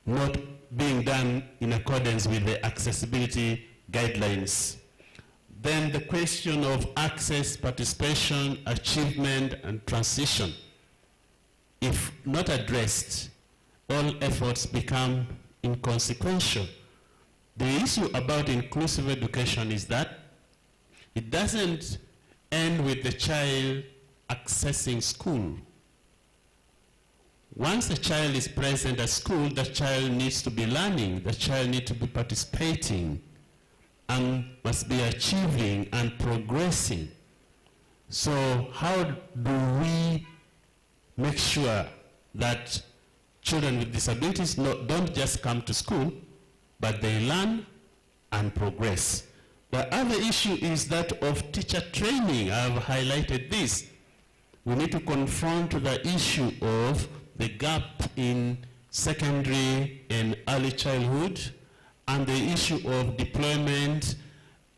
not being done in accordance with the accessibility guidelines. Then the question of access, participation, achievement, and transition. If not addressed, all efforts become inconsequential. The issue about inclusive education is that it doesn't end with the child accessing school. Once the child is present at school, the child needs to be learning, the child needs to be participating, and must be achieving and progressing. So how do we make sure that children with disabilities don't just come to school, but they learn and progress? The other issue is that of teacher training. I've highlighted this. We need to confront the issue of the gap in secondary and early childhood, and the issue of deployment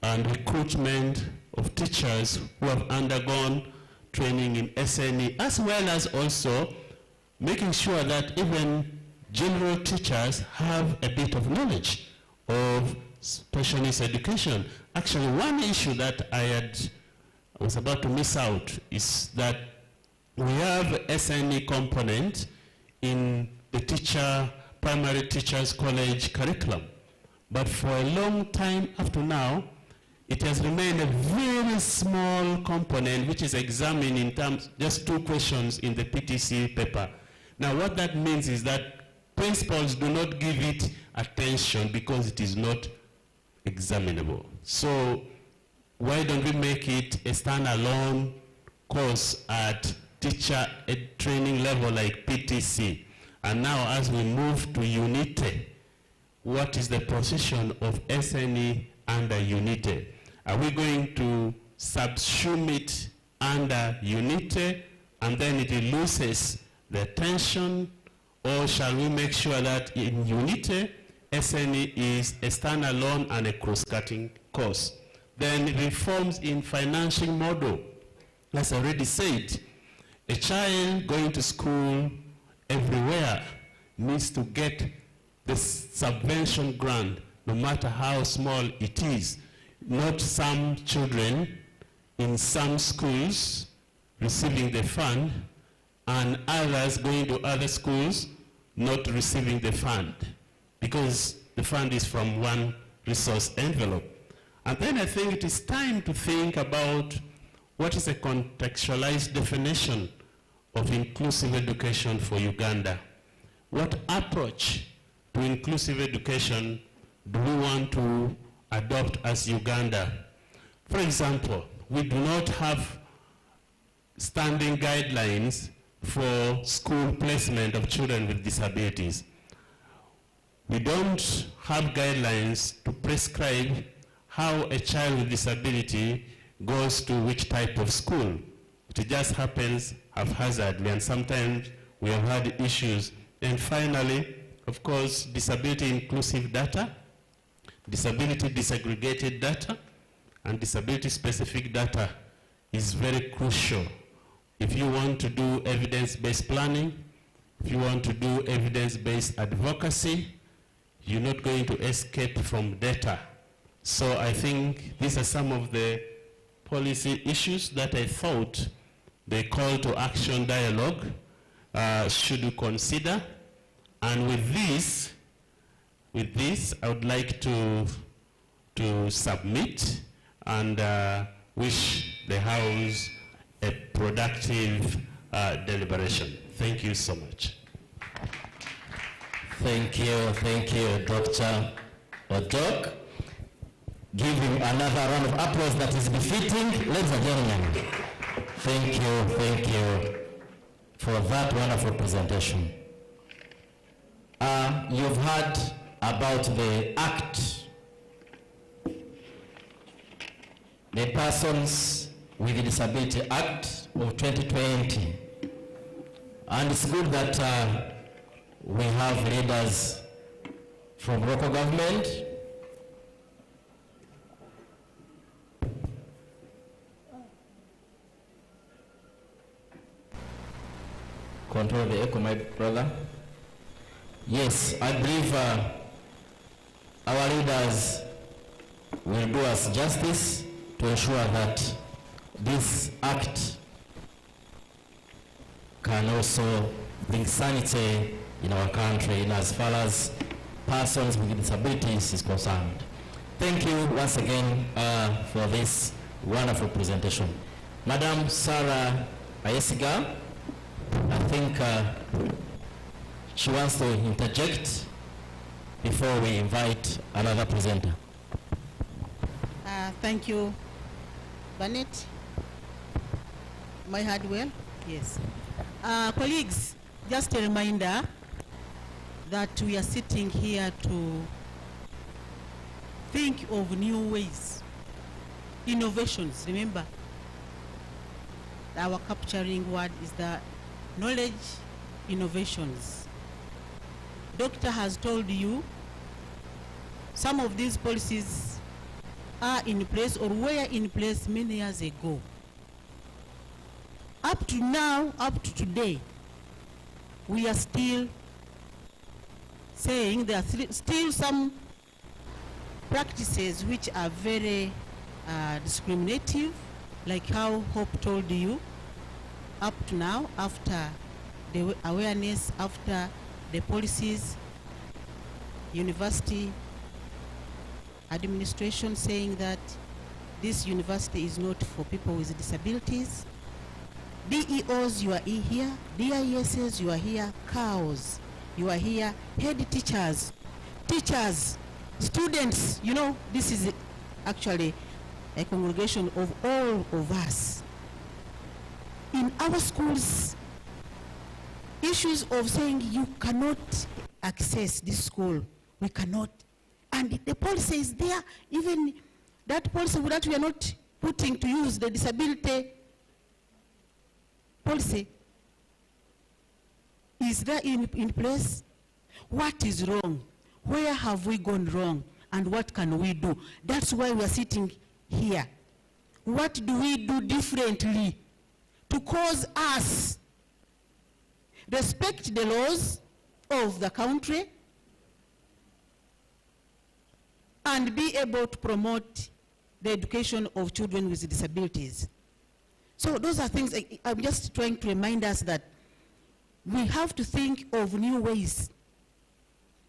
and recruitment of teachers who have undergone training in SNE, as well as also making sure that even general teachers have a bit of knowledge of special needs education. Actually, one issue that I was about to miss out is that we have SNE component in the primary teachers college curriculum. But for a long time up to now, it has remained a very small component which is examined in terms, just 2 questions in the PTC paper. Now what that means is that principals do not give it attention because it is not examinable. So why don't we make it a standalone course at teacher training level like PTC? And now as we move to UNITE, what is the position of SNE under UNITE? Are we going to subsume it under UNITE and then it loses the attention, or shall we make sure that in UNITE, SNE is a standalone and a cross-cutting course? Then reforms in financing model. As I already said, a child going to school everywhere needs to get the subvention grant, no matter how small it is. Not some children in some schools receiving the fund and others going to other schools not receiving the fund, because the fund is from one resource envelope. And then I think it is time to think about what is a contextualized definition of inclusive education for Uganda. What approach to inclusive education do we want to adopt as Uganda? For example, we do not have standing guidelines for school placement of children with disabilities. We don't have guidelines to prescribe how a child with disability goes to which type of school. It just happens haphazardly, and sometimes we have had issues. And finally, of course, disability inclusive data, disability disaggregated data, and disability specific data is very crucial. If you want to do evidence-based planning, if you want to do evidence-based advocacy, you're not going to escape from data. So I think these are some of the policy issues that I thought the call to action dialogue should consider. And with this, I would like to submit and wish the House a productive deliberation. Thank you so much. Thank you, Dr. Odok. Give him another round of applause that is befitting. Ladies and gentlemen, thank you for that wonderful presentation. You've heard about the Act, the Persons with Disability Act of 2020. And it's good that we have leaders from local government, control the echo, my brother. Yes, I believe our leaders will do us justice to ensure that this act can also bring sanity in our country in as far as persons with disabilities is concerned. Thank you once again for this wonderful presentation. Madam Sarah Ayesiga, I think she wants to interject before we invite another presenter. Thank you, Bennett. My heard well? Yes. Colleagues, just a reminder that we are sitting here to think of new ways, innovations. Remember, our capturing word is the knowledge innovations. Doctor has told you some of these policies are in place or were in place many years ago. Up to now, up to today, we are still saying there are still some practices which are very discriminative, like how Hope told you. Up to now, after the awareness, after the policies, university administration saying that this university is not for people with disabilities. DEOs, you are here. DISs, you are here. COWs, you are here. Head teachers, students, you know, this is actually a congregation of all of us. In our schools, issues of saying you cannot access this school, we cannot, and the policy is there, even that policy that we are not putting to use, the disability policy is there in place. What is wrong? Where have we gone wrong? And what can we do? That's why we are sitting here. What do we do differently to cause us respect the laws of the country and be able to promote the education of children with disabilities? So those are things I'm just trying to remind us that we have to think of new ways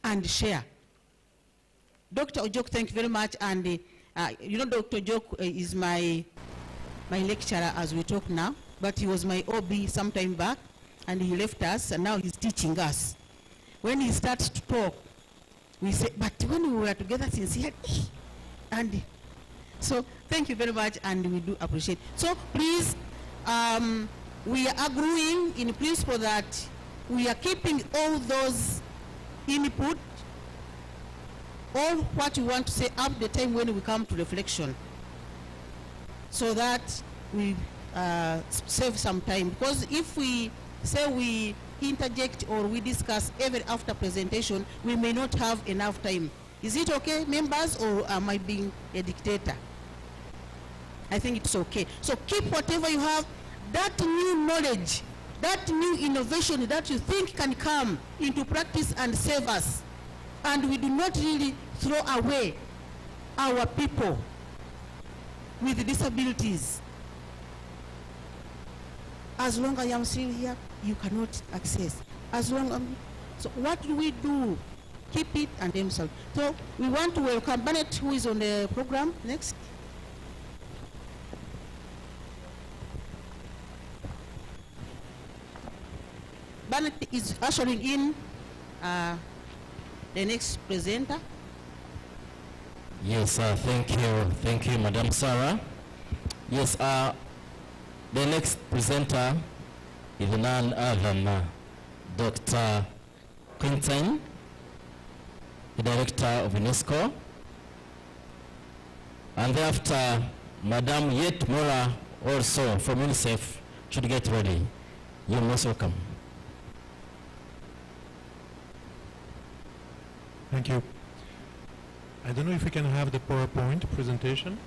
and share. Dr. Ojok, thank you very much. And you know, Dr. Ojok is my lecturer as we talk now, but he was my OB some time back, and he left us, and now he's teaching us. When he starts to talk, we say, but when we were together sincerely, and so thank you very much, and we do appreciate. So please, we are agreeing in principle that we are keeping all those input, all what we want to say up the time when we come to reflection, so that we save some time. Because if we say we interject or we discuss even after presentation, we may not have enough time. Is it okay, members, or am I being a dictator? I think it's okay. So keep whatever you have, that new knowledge, that new innovation that you think can come into practice and save us. And we do not really throw away our people with disabilities. As long as I am still here, you cannot access. As long as, so what do we do? Keep it and themselves. So we want to welcome Bennett, who is on the program next. Bennett is ushering in the next presenter. Yes, thank you, Madam Sarah. Yes, the next presenter is none other than Dr. Quintin, the Director of UNESCO, and thereafter, Madam Yet Mora, also from UNICEF, should get ready. You're most welcome. Thank you. I don't know if we can have the PowerPoint presentation.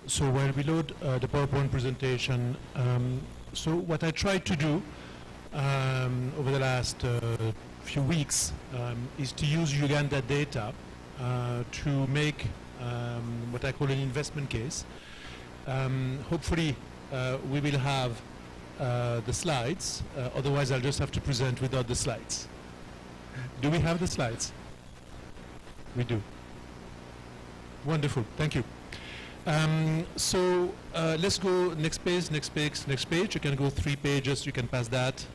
So while we load the PowerPoint presentation, so what I tried to do over the last few weeks is to use Uganda data to make what I call an investment case. Hopefully we will have the slides, otherwise I'll just have to present without the slides. Do we have the slides? We do. Wonderful, thank you. So let's go next page, next page, next page. You can go 3 pages, you can pass that.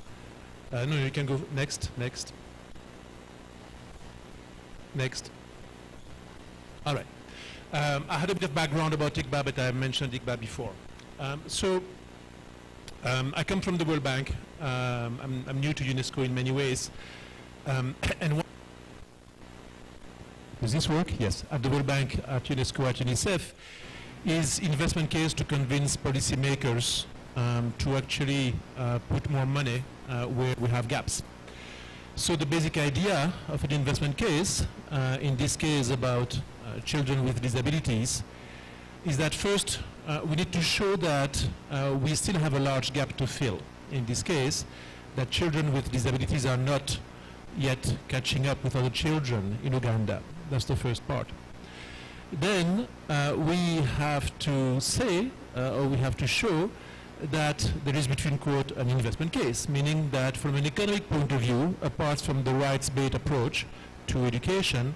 No, you can go next, next. Next. All right. I had a bit of background about ICBA, but I mentioned ICBA before. I come from the World Bank. I'm new to UNESCO in many ways. Does this work? Yes. At the World Bank, at UNESCO, at UNICEF, is investment case to convince policymakers to actually put more money where we have gaps. So the basic idea of an investment case, in this case about children with disabilities, is that first we need to show that we still have a large gap to fill. In this case, that children with disabilities are not yet catching up with other children in Uganda. That's the first part. Then we have to say, or we have to show, that there is between quote an investment case, meaning that from an economic point of view, apart from the rights-based approach to education,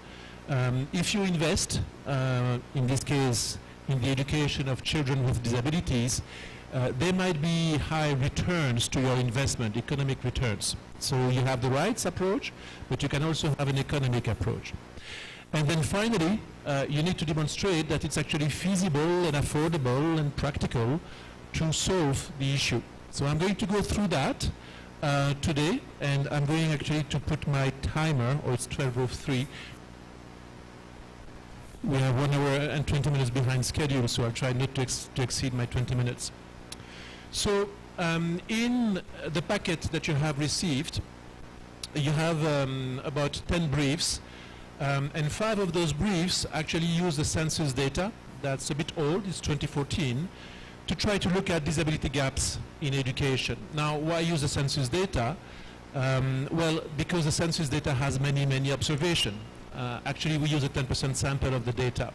if you invest, in this case, in the education of children with disabilities, there might be high returns to your investment, economic returns. So you have the rights approach, but you can also have an economic approach. And then finally, you need to demonstrate that it's actually feasible and affordable and practical to solve the issue. So I'm going to go through that today, and I'm going actually to put my timer, or it's 12:03. We are 1 hour and 20 minutes behind schedule, so I'll try not to exceed my 20 minutes. So in the packet that you have received, you have about 10 briefs, and 5 of those briefs actually use the census data. That's a bit old, it's 2014, to try to look at disability gaps in education. Now, why use the census data? Well, because the census data has many, many observations. Actually, we use a 10% sample of the data.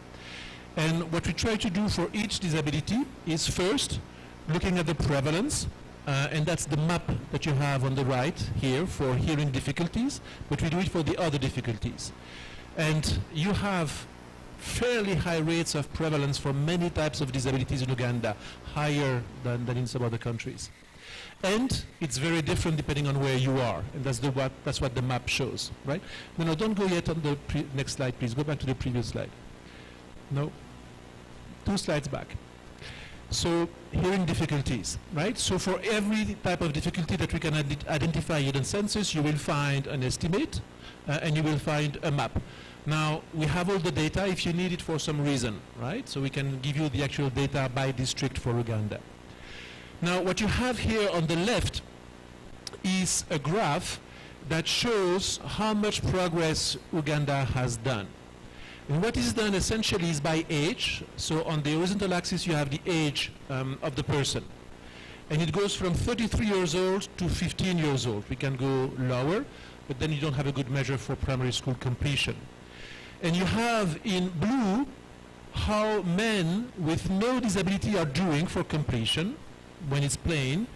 And what we try to do for each disability is first looking at the prevalence, and that's the map that you have on the right here for hearing difficulties, but we do it for the other difficulties. And you have fairly high rates of prevalence for many types of disabilities in Uganda, higher than in some other countries. And it's very different depending on where you are, and that's what the map shows, right? No, don't go yet on the next slide, please. Go back to the previous slide. No, 2 slides back. So hearing difficulties, right? So for every type of difficulty that we can identify in the census, you will find an estimate, and you will find a map. Now, we have all the data if you need it for some reason, right? So we can give you the actual data by district for Uganda. Now, what you have here on the left is a graph that shows how much progress Uganda has done. And what is done essentially is by age. So on the horizontal axis, you have the age of the person. And it goes from 33 years old to 15 years old. We can go lower, but then you don't have a good measure for primary school completion. And you have in blue how men with no disability are doing for completion when it's plain,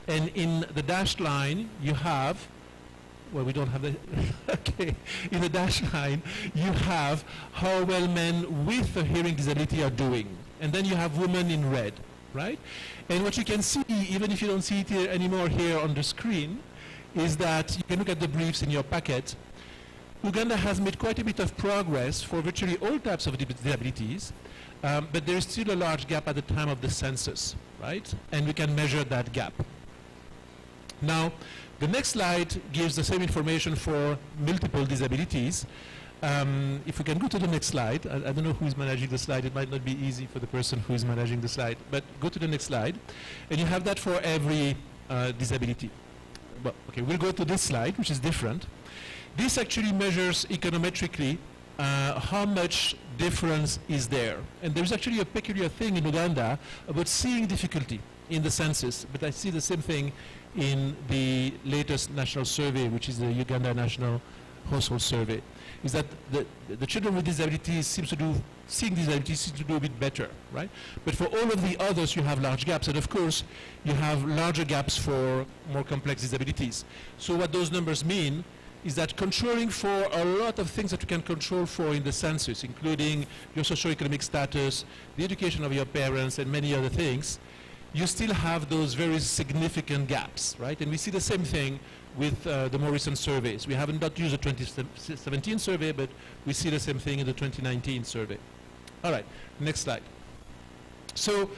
and in the dashed line you have, well, we don't have the, okay, in the dashed line you have how well men with a hearing disability are doing, and then you have women in red, right? And what you can see, even if you don't see it here anymore here on the screen, is that you can look at the briefs in your packet. Uganda has made quite a bit of progress for virtually all types of disabilities, but there is still a large gap at the time of the census, right? And we can measure that gap. Now, the next slide gives the same information for multiple disabilities. If we can go to the next slide, I don't know who is managing the slide. It might not be easy for the person who is managing the slide, but go to the next slide. And you have that for every disability. Well, okay, we'll go to this slide, which is different. This actually measures econometrically how much difference is there. And there's actually a peculiar thing in Uganda about seeing difficulty in the census, but I see the same thing in the latest national survey, which is the Uganda National Household Survey, is that the children with disabilities seeing disabilities seems to do a bit better, right? But for all of the others, you have large gaps, and of course, you have larger gaps for more complex disabilities. So what those numbers mean is that controlling for a lot of things that you can control for in the census, including your socioeconomic status, the education of your parents, and many other things, you still have those very significant gaps, right? And we see the same thing with the more recent surveys. We haven't not used the 2017 survey, but we see the same thing in the 2019 survey. All right, next slide. So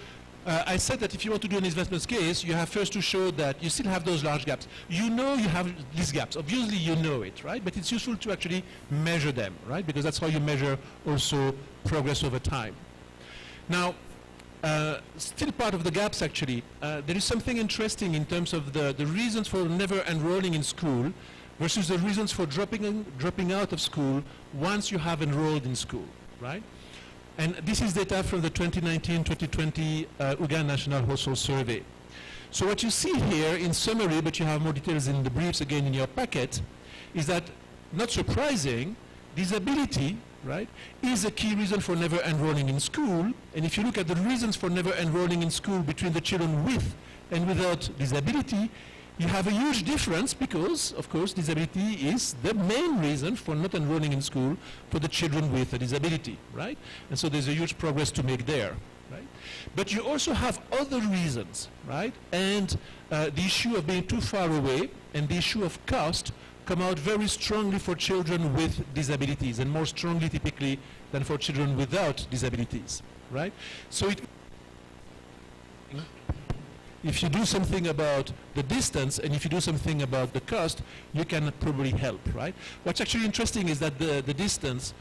I said that if you want to do an investment case, you have first to show that you still have those large gaps. You know you have these gaps. Obviously, you know it, right? But it's useful to actually measure them, right? Because that's how you measure also progress over time. Now, still part of the gaps, actually, there is something interesting in terms of the reasons for never enrolling in school versus the reasons for dropping out of school once you have enrolled in school, right? And this is data from the 2019-2020 Uganda National Household Survey. So what you see here in summary, but you have more details in the briefs again in your packet, is that, not surprising, disability, right, is a key reason for never enrolling in school. And if you look at the reasons for never enrolling in school between the children with and without disability, you have a huge difference because, of course, disability is the main reason for not enrolling in school for the children with a disability, right? And so there's a huge progress to make there, right? But you also have other reasons, right? And the issue of being too far away and the issue of cost come out very strongly for children with disabilities, and more strongly typically than for children without disabilities, right? So if you do something about the distance and if you do something about the cost, you can probably help, right? What's actually interesting is that the distance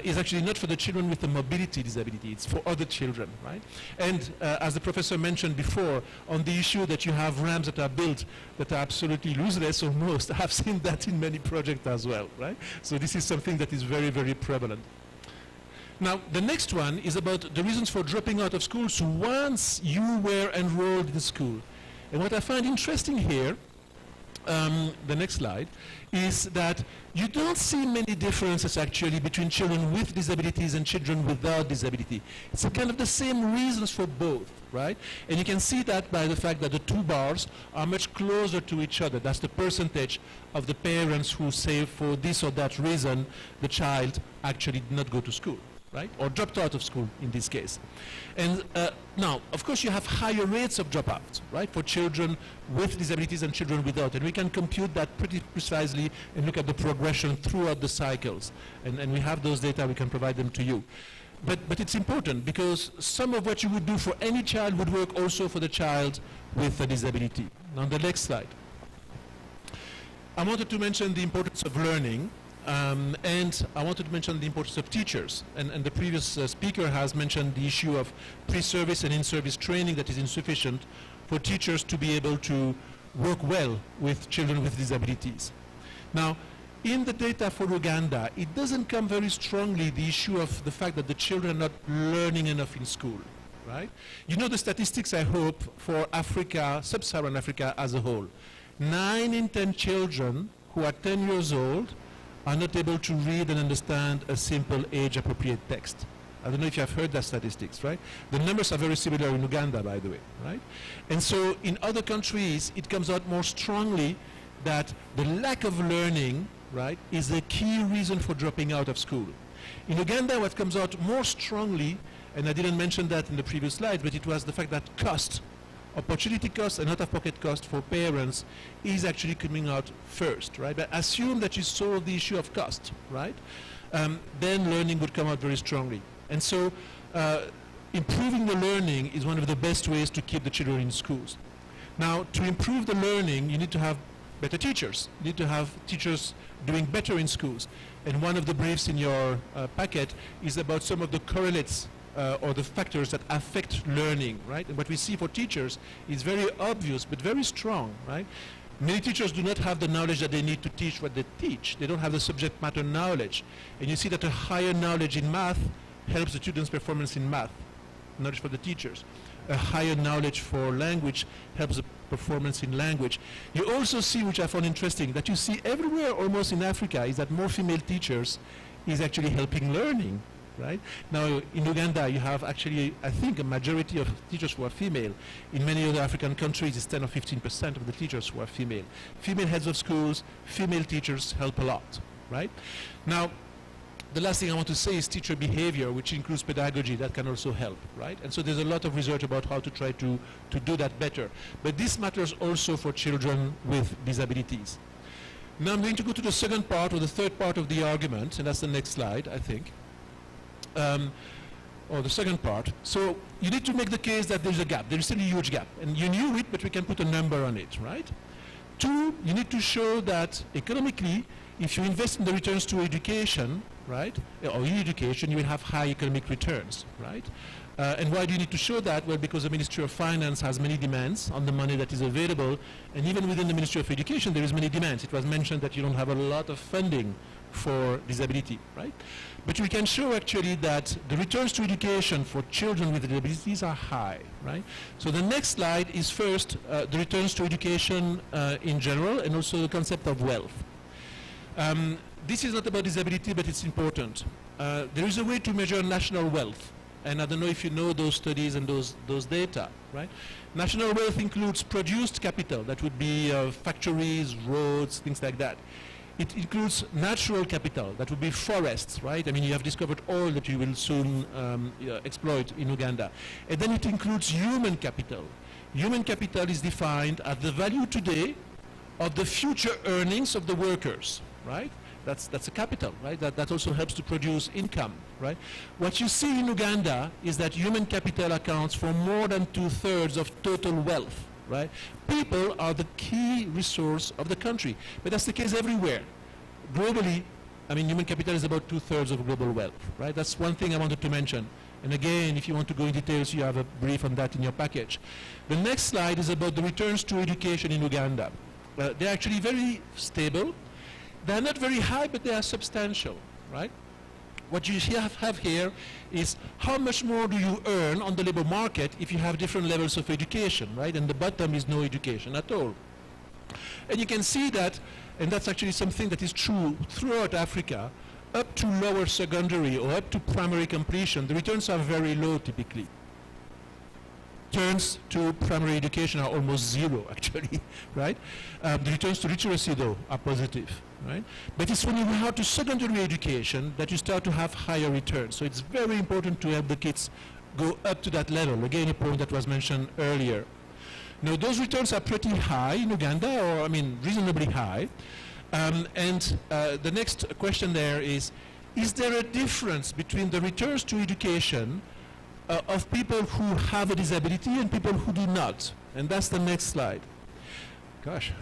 is actually not for the children with a mobility disability, it's for other children, right? And as the professor mentioned before, on the issue that you have ramps that are built that are absolutely useless almost, I've seen that in many projects as well, right? So this is something that is very, very prevalent. Now, the next one is about the reasons for dropping out of school so once you were enrolled in school. And what I find interesting here, the next slide, is that you don't see many differences actually between children with disabilities and children without disability. It's kind of the same reasons for both, right? And you can see that by the fact that the two bars are much closer to each other. That's the percentage of the parents who say for this or that reason the child actually did not go to school, right? Or dropped out of school in this case. And now, of course, you have higher rates of dropouts, right, for children with disabilities and children without. And we can compute that pretty precisely and look at the progression throughout the cycles. And we have those data, we can provide them to you. But it's important because some of what you would do for any child would work also for the child with a disability. Now, on the next slide. I wanted to mention the importance of learning. And I wanted to mention the importance of teachers. And the previous speaker has mentioned the issue of pre-service and in-service training that is insufficient for teachers to be able to work well with children with disabilities. Now, in the data for Uganda, it doesn't come very strongly the issue of the fact that the children are not learning enough in school, right? You know the statistics, I hope, for Africa, sub-Saharan Africa as a whole. 9 in 10 children who are 10 years old are not able to read and understand a simple age-appropriate text. I don't know if you have heard that statistics, right? The numbers are very similar in Uganda, by the way, right? And so in other countries, it comes out more strongly that the lack of learning, right, is a key reason for dropping out of school. In Uganda, what comes out more strongly, and I didn't mention that in the previous slide, but it was the fact that cost, opportunity cost and out-of-pocket cost for parents is actually coming out first, right? But assume that you solve the issue of cost, right? Then learning would come out very strongly. And so improving the learning is one of the best ways to keep the children in schools. Now, to improve the learning, you need to have better teachers. You need to have teachers doing better in schools. And one of the briefs in your packet is about some of the correlates or the factors that affect learning, right? And what we see for teachers is very obvious but very strong, right? Many teachers do not have the knowledge that they need to teach what they teach. They don't have the subject matter knowledge. And you see that a higher knowledge in math helps the students' performance in math, knowledge for the teachers. A higher knowledge for language helps the performance in language. You also see, which I found interesting, that you see everywhere almost in Africa, is that more female teachers is actually helping learning, right? Now, in Uganda, you have actually, I think, a majority of teachers who are female. In many other African countries, it's 10 or 15% of the teachers who are female. Female heads of schools, female teachers help a lot, right? Now, the last thing I want to say is teacher behavior, which includes pedagogy. That can also help, right? And so there's a lot of research about how to try to do that better. But this matters also for children with disabilities. Now I'm going to go to the second part, or the third part of the argument, and that's the next slide, I think. Or the second part. So you need to make the case that there's a gap. There's still a huge gap. And you knew it, but we can put a number on it, right? 2, you need to show that economically, if you invest in the returns to education, right, or in education, you will have high economic returns, right? And why do you need to show that? Well, because the Ministry of Finance has many demands on the money that is available, and even within the Ministry of Education, there is many demands. It was mentioned that you don't have a lot of funding for disability, right? But we can show actually that the returns to education for children with disabilities are high, right? So the next slide is first the returns to education in general, and also the concept of wealth. This is not about disability, but it's important. There is a way to measure national wealth, and I don't know if you know those studies and those data, right? National wealth includes produced capital, that would be factories, roads, things like that. It includes natural capital, that would be forests, right? I mean, you have discovered oil that you will soon exploit in Uganda. And then it includes human capital. Human capital is defined as the value today of the future earnings of the workers, right? That's a capital, right? That also helps to produce income, right? What you see in Uganda is that human capital accounts for more than 2/3 of total wealth, right? People are the key resource of the country, but that's the case everywhere. Globally, I mean, human capital is about 2/3 of global wealth, right? That's one thing I wanted to mention. And again, if you want to go in details, you have a brief on that in your package. The next slide is about the returns to education in Uganda. They're actually very stable. They're not very high, but they are substantial, right? What you have here is how much more do you earn on the labor market if you have different levels of education, right? And the bottom is no education at all. And you can see that, and that's actually something that is true throughout Africa, up to lower secondary or up to primary completion, the returns are very low typically. Returns to primary education are almost zero, actually, right? The returns to literacy, though, are positive, right? But it's when you go out to secondary education that you start to have higher returns. So it's very important to help the kids go up to that level. Again, a point that was mentioned earlier. Now, those returns are pretty high in Uganda, or, I mean, reasonably high. The next question there is there a difference between the returns to education of people who have a disability and people who do not? And that's the next slide. Gosh.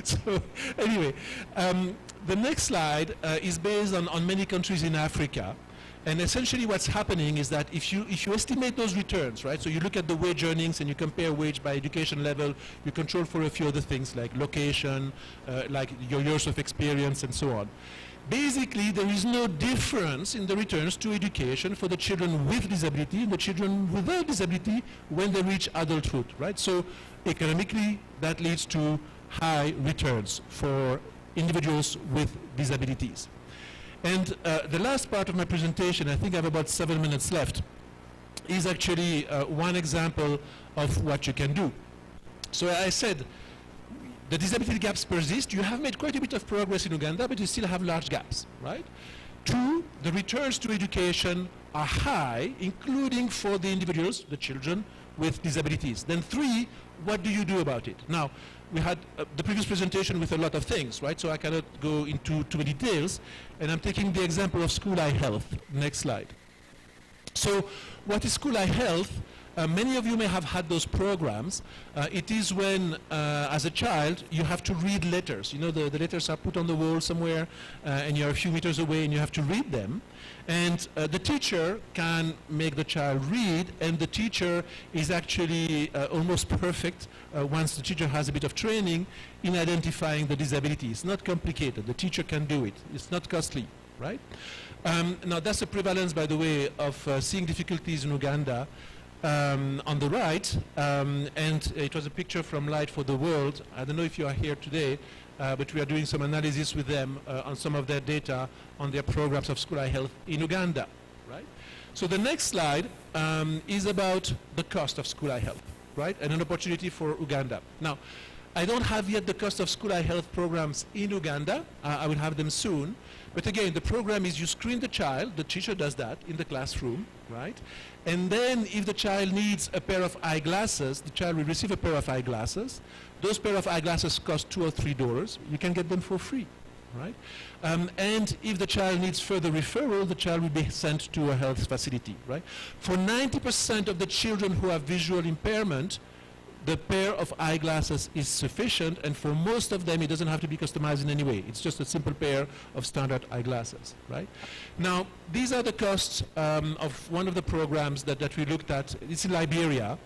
So anyway, the next slide is based on many countries in Africa. And essentially what's happening is that if you estimate those returns, right, so you look at the wage earnings and you compare wage by education level, you control for a few other things like location, like your years of experience and so on. Basically, there is no difference in the returns to education for the children with disability and the children without disability when they reach adulthood, right? So economically, that leads to high returns for individuals with disabilities. And the last part of my presentation, I think I have about 7 minutes left, is actually one example of what you can do. So I said, the disability gaps persist. You have made quite a bit of progress in Uganda, but you still have large gaps, right? 2, the returns to education are high, including for the individuals, the children with disabilities. Then 3, what do you do about it? Now, we had the previous presentation with a lot of things, right? So I cannot go into too many details, and I'm taking the example of School Eye Health. Next slide. So what is School Eye Health? Many of you may have had those programs. It is when, as a child, you have to read letters. You know, the letters are put on the wall somewhere, and you're a few meters away, and you have to read them. And the teacher can make the child read, and the teacher is actually almost perfect once the teacher has a bit of training in identifying the disability. It's not complicated. The teacher can do it. It's not costly, right? Now, that's the prevalence, by the way, of seeing difficulties in Uganda. On the right, and it was a picture from Light for the World. I don't know if you are here today, but we are doing some analysis with them on some of their data on their programs of school eye health in Uganda, right? So the next slide is about the cost of school eye health, right? And an opportunity for Uganda. Now, I don't have yet the cost of school eye health programs in Uganda. I will have them soon. But again, the program is you screen the child, the teacher does that in the classroom, right? And then if the child needs a pair of eyeglasses, the child will receive a pair of eyeglasses. Those pair of eyeglasses cost $2 or $3. You can get them for free, right? And if the child needs further referral, the child will be sent to a health facility, right? For 90% of the children who have visual impairment, the pair of eyeglasses is sufficient, and for most of them it doesn't have to be customized in any way. It's just a simple pair of standard eyeglasses, right? Now, these are the costs of one of the programs that we looked at. It's in Liberia.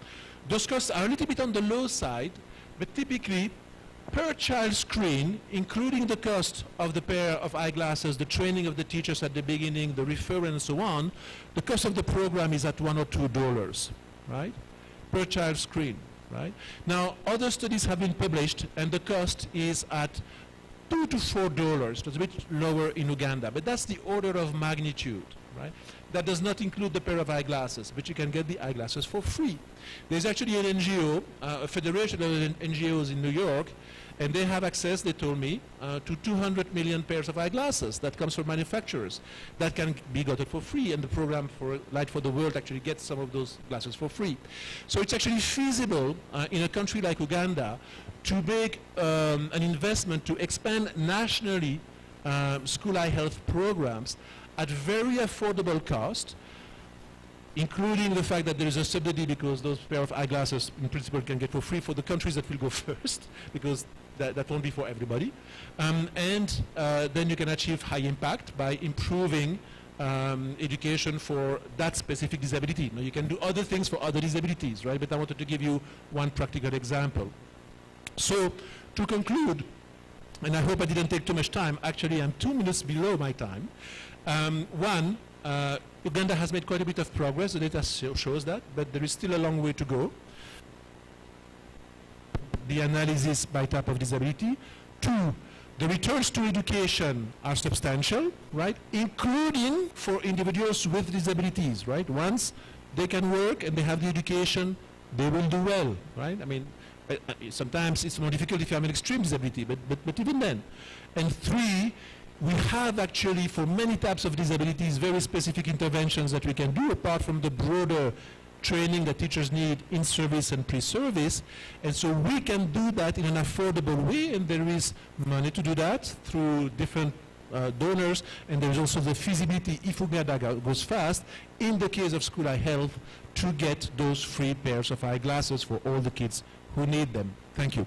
Those costs are a little bit on the low side, but typically per child screen, including the cost of the pair of eyeglasses, the training of the teachers at the beginning, the referral and so on, the cost of the program is at $1 or $2, right? Per child screen. Right? Now, other studies have been published, and the cost is at $2 to $4. It's a bit lower in Uganda, but that's the order of magnitude, right? That does not include the pair of eyeglasses, but you can get the eyeglasses for free. There's actually an NGO, a federation of NGOs in New York, and they have access, they told me, to 200 million pairs of eyeglasses that comes from manufacturers that can be gotten for free, and the program for Light for the World actually gets some of those glasses for free. So it's actually feasible in a country like Uganda to make an investment to expand nationally school eye health programs at very affordable cost, including the fact that there is a subsidy because those pair of eyeglasses in principle can get for free for the countries that will go first, because that won't be for everybody. Then you can achieve high impact by improving education for that specific disability. Now, you can do other things for other disabilities, right? But I wanted to give you one practical example. So to conclude, and I hope I didn't take too much time, actually I'm 2 minutes below my time. One, Uganda has made quite a bit of progress, the data shows that, but there is still a long way to go. The analysis by type of disability. Two, the returns to education are substantial, right? Including for individuals with disabilities, right? Once they can work and they have the education, they will do well, right? I mean, sometimes it's more difficult if you have an extreme disability, but even then. And three, we have actually, for many types of disabilities, very specific interventions that we can do apart from the broader training that teachers need in service and pre-service. And so we can do that in an affordable way, and there is money to do that through different donors, and there is also the feasibility, if Uganda goes fast, in the case of school eye health, to get those free pairs of eyeglasses for all the kids who need them. Thank you.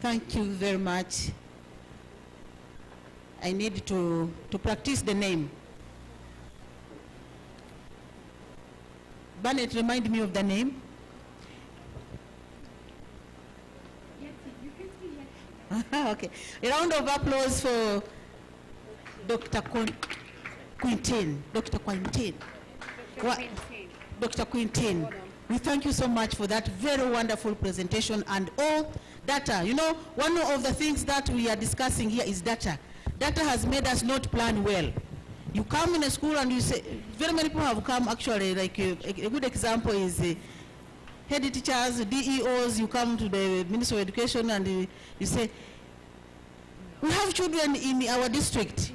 Thank you very much. I need to practice the name. Bernard, remind me of the name. Okay. A round of applause for Dr. Quintin. Dr. Quintin. Dr. Quintin. We thank you so much for that very wonderful presentation and all data. You know, one of the things that we are discussing here is data. Data has made us not plan well. You come in a school and you say, very many people have come actually, like a good example is head teachers, DEOs, you come to the Ministry of Education and you say, we have children in our district.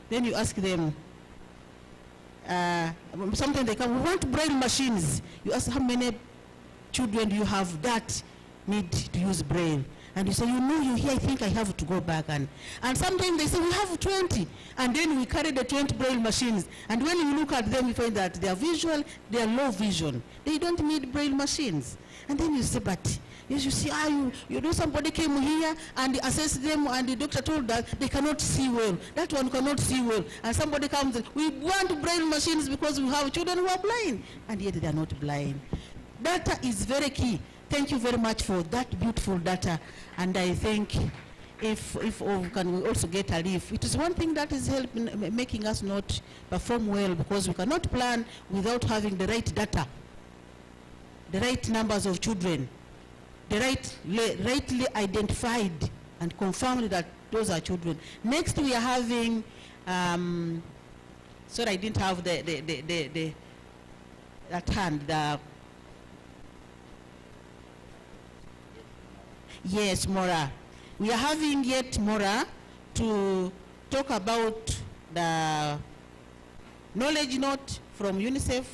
Then you ask them, sometimes they come, we want braille machines. You ask how many children do you have that need to use braille. And you say, you here, I think I have to go back. And sometimes they say, we have 20. And then we carry the 20 braille machines. And when you look at them, you find that they are visual, they are low vision. They don't need braille machines. And then you say, but you see, you know, somebody came here and assessed them, and the doctor told that they cannot see well. That one cannot see well. And somebody comes and we want braille machines because we have children who are blind. And yet they are not blind. Data is very key. Thank you very much for that beautiful data. And I think if can we also get a leave. It is one thing that is helping, making us not perform well, because we cannot plan without having the right data, the right numbers of children, the rightly identified and confirmed that those are children. Next we are having, sorry, I didn't have that hand, yes, Mora. We are having yet Mora to talk about the knowledge note from UNICEF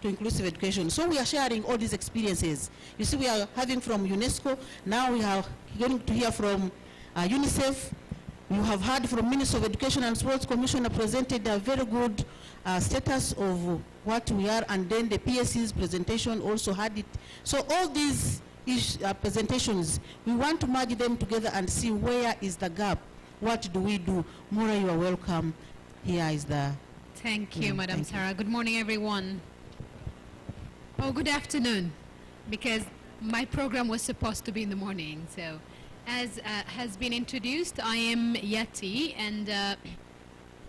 to inclusive education. So we are sharing all these experiences. You see, we are having from UNESCO. Now we are going to hear from UNICEF. You have heard from Minister of Education and Sports Commissioner presented a very good status of what we are, and then the PSC's presentation also had it. So all these presentations, we want to merge them together and see where is the gap. What do we do? Mora, you are welcome. Here is the... Thank you, Madam Sarah. Good morning, everyone. Oh, good afternoon, because my program was supposed to be in the morning. So, as has been introduced, I am Yeti, and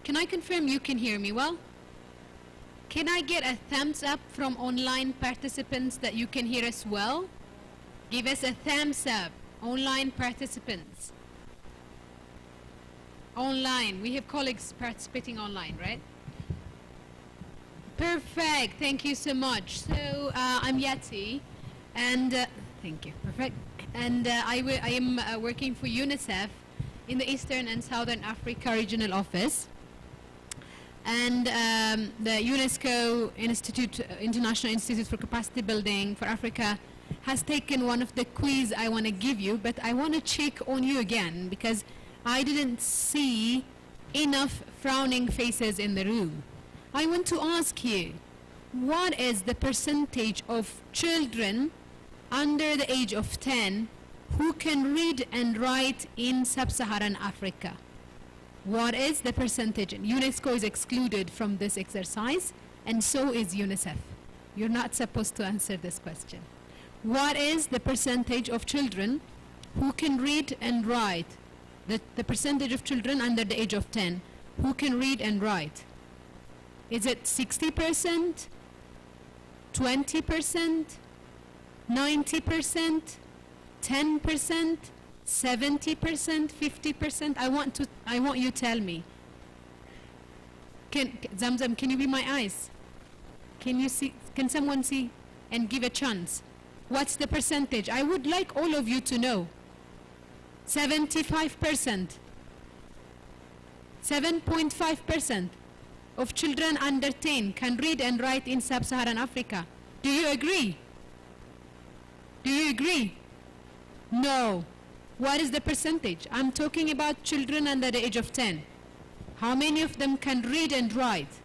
can I confirm you can hear me well? Can I get a thumbs up from online participants that you can hear us well? Give us a thumbs up, online participants. Online, we have colleagues participating online, right? Perfect, thank you so much. So I'm Yeti, and thank you, perfect. And I am working for UNICEF in the Eastern and Southern Africa Regional Office. And the UNESCO International Institute for Capacity Building for Africa has taken one of the quiz I want to give you, but I want to check on you again because I didn't see enough frowning faces in the room. I want to ask you, what is the percentage of children under the age of 10 who can read and write in sub-Saharan Africa? What is the percentage? UNESCO is excluded from this exercise, and so is UNICEF. You're not supposed to answer this question. What is the percentage of children who can read and write? The percentage of children under the age of 10 who can read and write? Is it 60%, 20%, 90%, 10%, 70%, 50%? I want you to tell me. Zamzam, can you be my eyes? Can you see? Can someone see and give a chance? What's the percentage? I would like all of you to know. 75%. 7.5% of children under 10 can read and write in sub-Saharan Africa. Do you agree? Do you agree? No. What is the percentage? I'm talking about children under the age of 10. How many of them can read and write?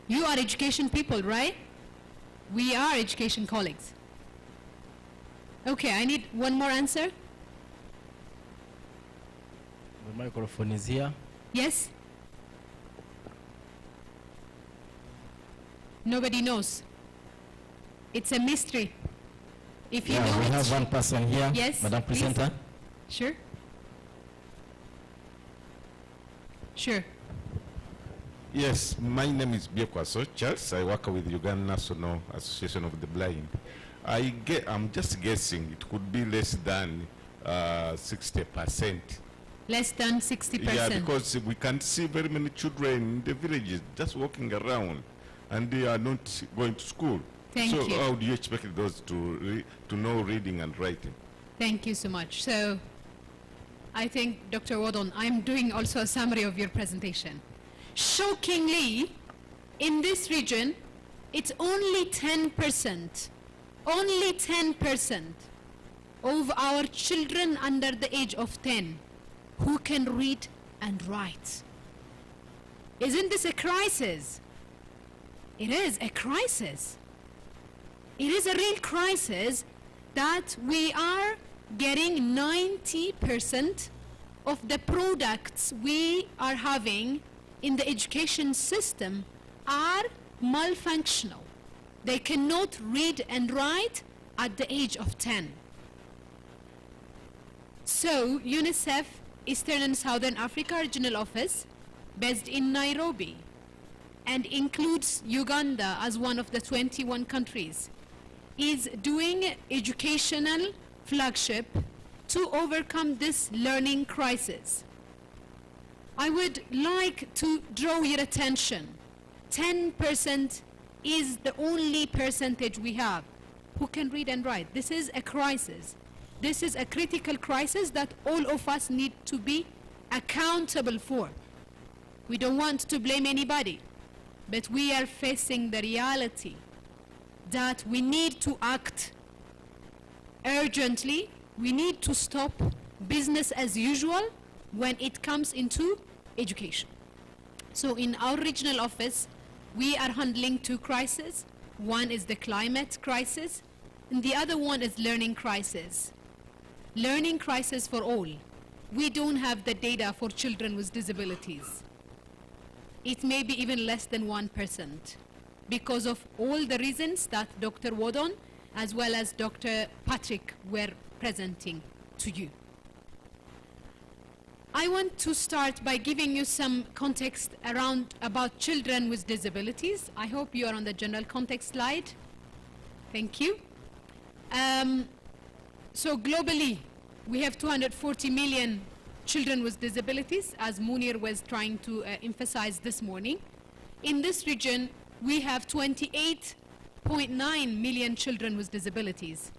You are education people, right? We are education colleagues. Okay, I need one more answer. The microphone is here. Yes? Nobody knows. It's a mystery. If you know we it, have one person here. Yes, Madam please. Presenter. Sure. Sure. Yes, my name is Biekwaso Charles. I work with Uganda National Association of the Blind. I'm just guessing it could be less than 60%. Less than 60%. Yeah, because we can see very many children in the villages just walking around, and they are not going to school. Thank you. So how do you expect those to know reading and writing? Thank you so much. So I think, Dr. Wadon, I'm doing also a summary of your presentation. Shockingly, in this region, it's only 10%, only 10% of our children under the age of 10 who can read and write. Isn't this a crisis? It is a crisis. It is a real crisis that we are getting 90% of the products we are having in the education system are malfunctional. They cannot read and write at the age of 10. So UNICEF Eastern and Southern Africa Regional Office, based in Nairobi, and includes Uganda as one of the 21 countries, is doing educational flagship to overcome this learning crisis. I would like to draw your attention. 10% is the only percentage we have who can read and write. This is a crisis. This is a critical crisis that all of us need to be accountable for. We don't want to blame anybody, but we are facing the reality that we need to act urgently. We need to stop business as usual when it comes into education. So in our regional office, we are handling two crises. One is the climate crisis, and the other one is learning crisis. Learning crisis for all. We don't have the data for children with disabilities. It may be even less than 1% because of all the reasons that Dr. Wodon as well as Dr. Patrick were presenting to you. I want to start by giving you some context about children with disabilities. I hope you are on the general context slide. Thank you. So globally, we have 240 million children with disabilities, as Munir was trying to emphasize this morning. In this region, we have 28.9 million children with disabilities,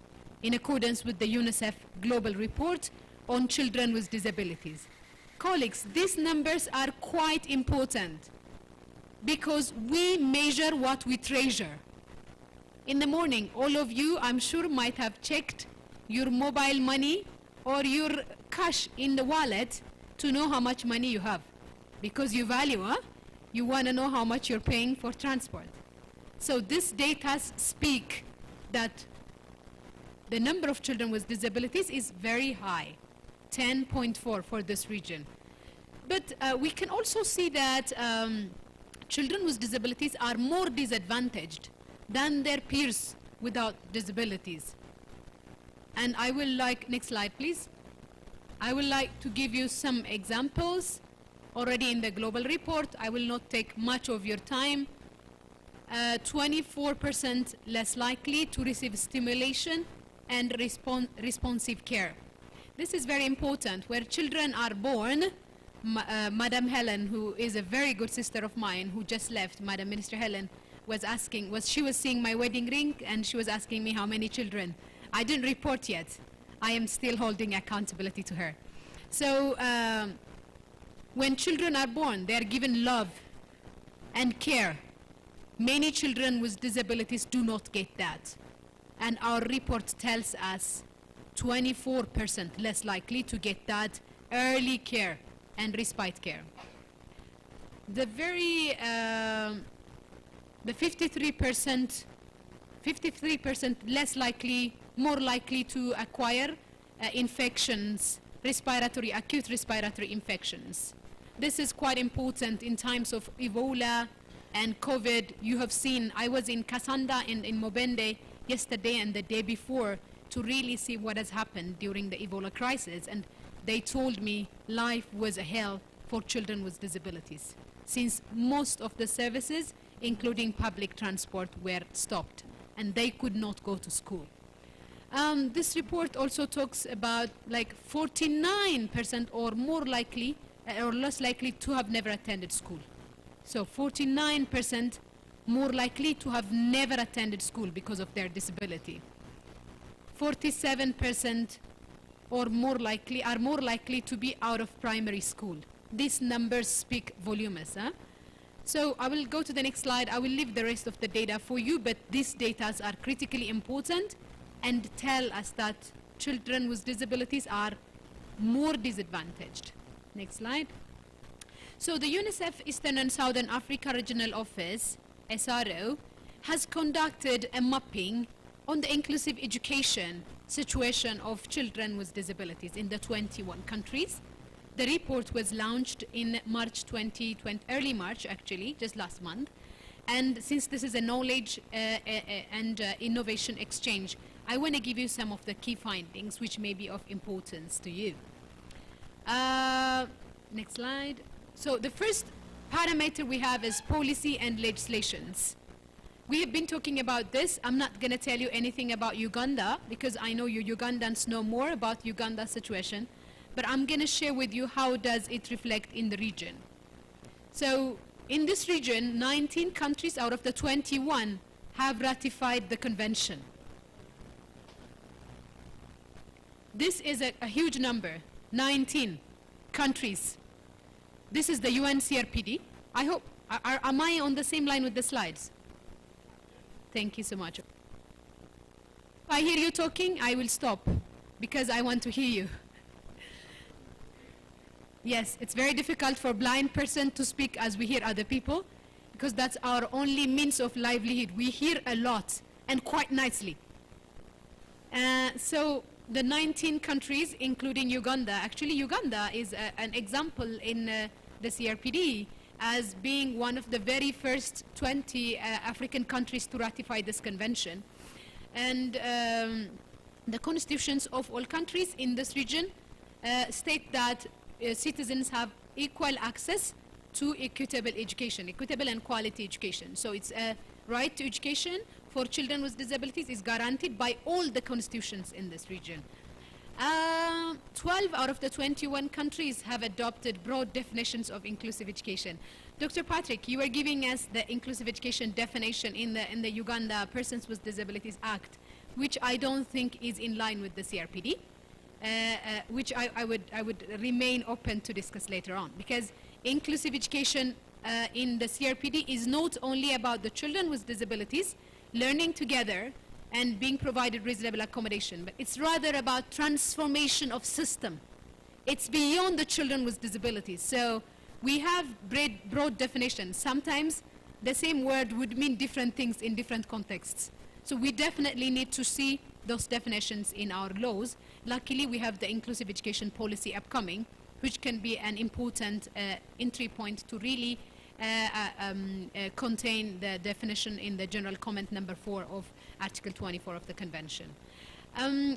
in accordance with the UNICEF Global Report on Children with Disabilities. Colleagues, these numbers are quite important because we measure what we treasure. In the morning, all of you, I'm sure, might have checked your mobile money or your cash in the wallet to know how much money you have. Because you value, you want to know how much you're paying for transport. So this data speak that the number of children with disabilities is very high, 10.4 for this region. But we can also see that children with disabilities are more disadvantaged than their peers without disabilities. And I will like, next slide please. I would like to give you some examples already in the global report. I will not take much of your time. 24% less likely to receive stimulation and responsive care. This is very important. Where children are born, Madam Helen, who is a very good sister of mine, who just left, Madam Minister Helen, was asking, she was seeing my wedding ring and she was asking me how many children. I didn't report yet. I am still holding accountability to her. So when children are born, they are given love and care. Many children with disabilities do not get that. And our report tells us 24% less likely to get that early care and respite care. The 53% less likely, more likely to acquire infections, acute respiratory infections. This is quite important in times of Ebola and COVID. You have seen, I was in Kasanda in Mobende yesterday and the day before to really see what has happened during the Ebola crisis, and they told me life was a hell for children with disabilities, since most of the services, including public transport, were stopped and they could not go to school. This report also talks about like 49% or more likely or less likely to have never attended school. So 49% more likely to have never attended school because of their disability. 47% or more likely are more likely to be out of primary school. These numbers speak volumes. So I will go to the next slide. I will leave the rest of the data for you, but these data are critically important and tell us that children with disabilities are more disadvantaged. Next slide. So the UNICEF Eastern and Southern Africa Regional Office, SRO, has conducted a mapping on the inclusive education situation of children with disabilities in the 21 countries. The report was launched in March 2020, early March actually, just last month. And since this is a knowledge and innovation exchange, I want to give you some of the key findings which may be of importance to you. Next slide. So the first parameter we have is policy and legislations. We have been talking about this. I'm not going to tell you anything about Uganda because I know you Ugandans know more about Uganda's situation, but I'm going to share with you how does it reflect in the region. So in this region, 19 countries out of the 21 have ratified the convention. This is a huge number, 19 countries. This is the UNCRPD. I hope, am I on the same line with the slides? Thank you so much. If I hear you talking, I will stop because I want to hear you. Yes, it's very difficult for a blind person to speak as we hear other people because that's our only means of livelihood. We hear a lot and quite nicely. So the 19 countries, including Uganda, actually Uganda is an example in the CRPD as being one of the very first 20 African countries to ratify this convention. And the constitutions of all countries in this region state that citizens have equal access to equitable education, equitable and quality education. So it's a right to education for children with disabilities is guaranteed by all the constitutions in this region. 12 out of the 21 countries have adopted broad definitions of inclusive education. Dr. Patrick, you were giving us the inclusive education definition in the Uganda Persons with Disabilities Act, which I don't think is in line with the CRPD, which I would remain open to discuss later on, because inclusive education in the CRPD is not only about the children with disabilities learning together and being provided reasonable accommodation, but it's rather about transformation of system. It's beyond the children with disabilities. So we have broad definitions. Sometimes the same word would mean different things in different contexts. So we definitely need to see those definitions in our laws. Luckily, we have the inclusive education policy upcoming, which can be an important entry point to really contain the definition in the general comment number 4 of Article 24 of the Convention.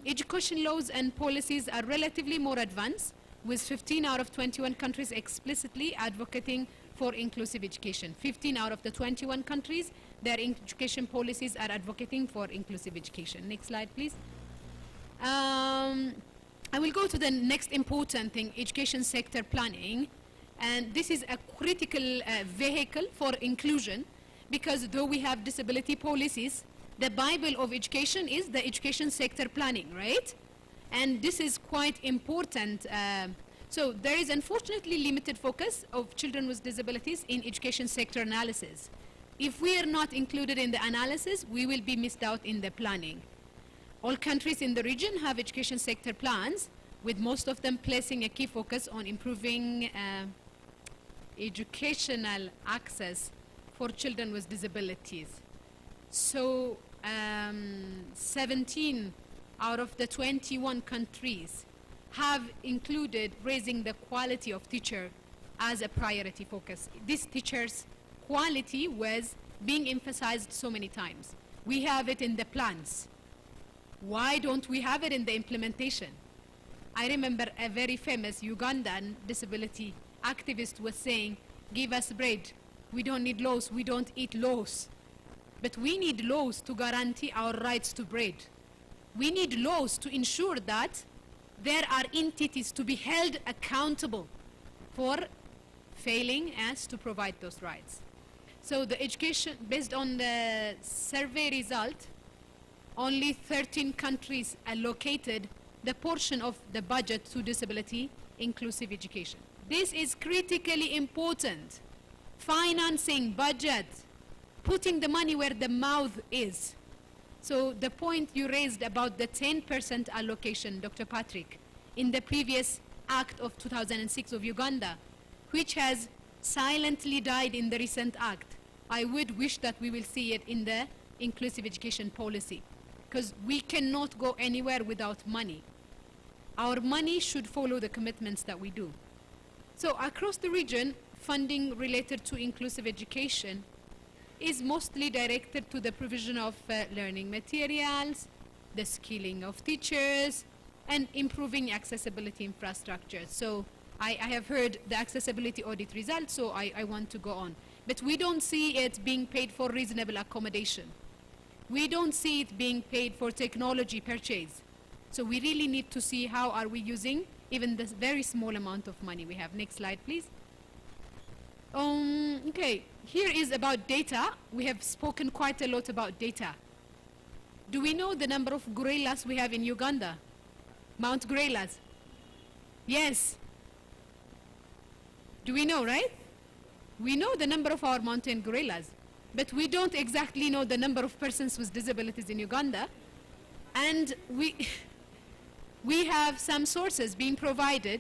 Education laws and policies are relatively more advanced, with 15 out of 21 countries explicitly advocating for inclusive education. 15 out of the 21 countries, their education policies are advocating for inclusive education. Next slide, please. I will go to the next important thing, education sector planning. And this is a critical vehicle for inclusion, because though we have disability policies, the Bible of education is the education sector planning, right? And this is quite important. So there is unfortunately limited focus of children with disabilities in education sector analysis. If we are not included in the analysis, we will be missed out in the planning. All countries in the region have education sector plans, with most of them placing a key focus on improving educational access for children with disabilities. So 17 out of the 21 countries have included raising the quality of teacher as a priority focus. This teacher's quality was being emphasized so many times. We have it in the plans. Why don't we have it in the implementation? I remember a very famous Ugandan disability activist was saying, give us bread. We don't need laws. We don't eat laws. But we need laws to guarantee our rights to bread. We need laws to ensure that there are entities to be held accountable for failing us to provide those rights. So the education, based on the survey result, only 13 countries allocated the portion of the budget to disability inclusive education. This is critically important. Financing, budget, putting the money where the mouth is. So the point you raised about the 10% allocation, Dr. Patrick, in the previous act of 2006 of Uganda, which has silently died in the recent act, I would wish that we will see it in the inclusive education policy, because we cannot go anywhere without money. Our money should follow the commitments that we do. So across the region, funding related to inclusive education is mostly directed to the provision of learning materials, the skilling of teachers, and improving accessibility infrastructure. So I have heard the accessibility audit results, so I want to go on. But we don't see it being paid for reasonable accommodation. We don't see it being paid for technology purchase. So we really need to see how are we using even this very small amount of money we have. Next slide, please. Okay, here is about data. We have spoken quite a lot about data. Do we know the number of gorillas we have in Uganda? Mount Gorillas? Yes. Do we know, right? We know the number of our mountain gorillas, but we don't exactly know the number of persons with disabilities in Uganda. And we have some sources being provided.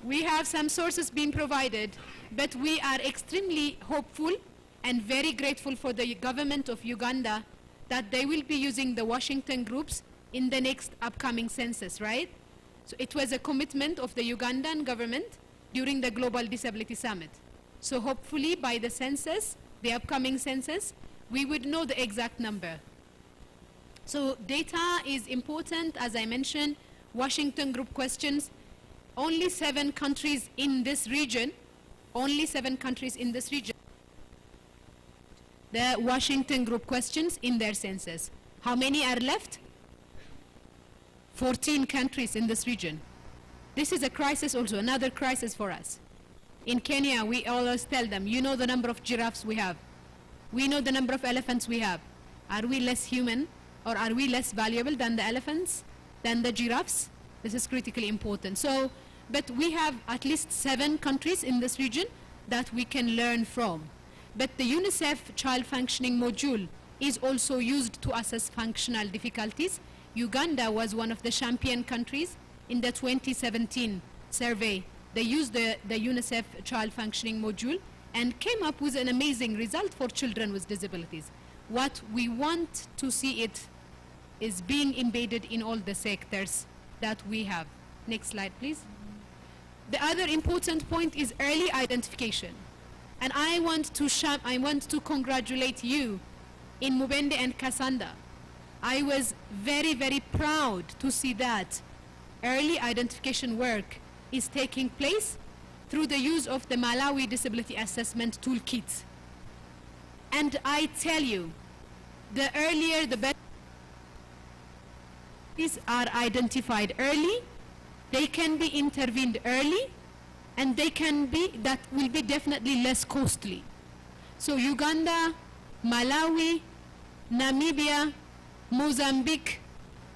We have some sources being provided, but we are extremely hopeful and very grateful for the government of Uganda that they will be using the Washington groups in the next upcoming census, right? So it was a commitment of the Ugandan government during the Global Disability Summit. So hopefully by the census, the upcoming census, we would know the exact number. So data is important, as I mentioned, Washington group questions. Only 7 countries in this region, only 7 countries in this region, the Washington group questions in their census. How many are left? 14 countries in this region. This is a crisis also, another crisis for us. In Kenya, we always tell them, you know the number of giraffes we have. We know the number of elephants we have. Are we less human, or are we less valuable than the elephants, than the giraffes? This is critically important. So, but we have at least 7 countries in this region that we can learn from. But the UNICEF child functioning module is also used to assess functional difficulties. Uganda was one of the champion countries in the 2017 survey. They used the UNICEF child functioning module and came up with an amazing result for children with disabilities. What we want to see it is being embedded in all the sectors that we have. Next slide, please. The other important point is early identification. And I want to congratulate you in Mubende and Kasanda. I was very, very proud to see that early identification work is taking place through the use of the Malawi Disability Assessment Toolkit. And I tell you, the earlier the better. These are identified early, they can be intervened early, and they can be, that will be definitely less costly. So Uganda, Malawi, Namibia, Mozambique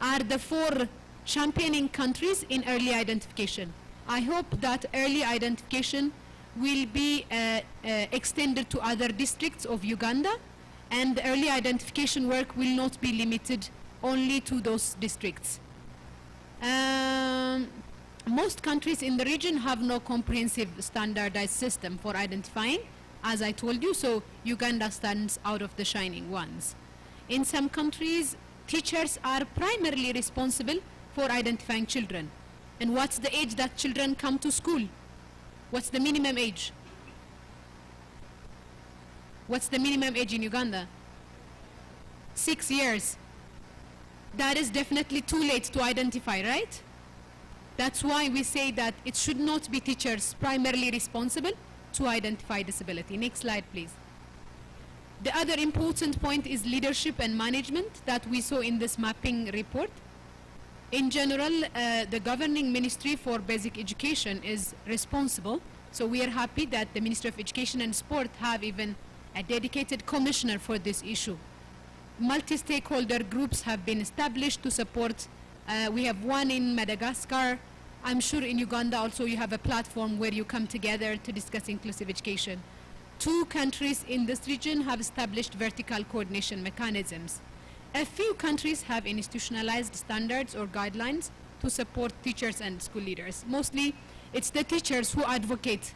are the 4 championing countries in early identification. I hope that early identification will be extended to other districts of Uganda, and the early identification work will not be limited only to those districts. Most countries in the region have no comprehensive standardized system for identifying, as I told you, so Uganda stands out of the shining ones. In some countries, teachers are primarily responsible for identifying children. And what's the age that children come to school? What's the minimum age? What's the minimum age in Uganda? 6 years. That is definitely too late to identify, right? That's why we say that it should not be teachers primarily responsible to identify disability. Next slide, please. The other important point is leadership and management that we saw in this mapping report. In general, the governing ministry for basic education is responsible. So we are happy that the Ministry of Education and Sport have even a dedicated commissioner for this issue. Multi-stakeholder groups have been established to support. We have one in Madagascar. I'm sure in Uganda also you have a platform where you come together to discuss inclusive education. 2 countries in this region have established vertical coordination mechanisms. A few countries have institutionalized standards or guidelines to support teachers and school leaders. Mostly, it's the teachers who advocate,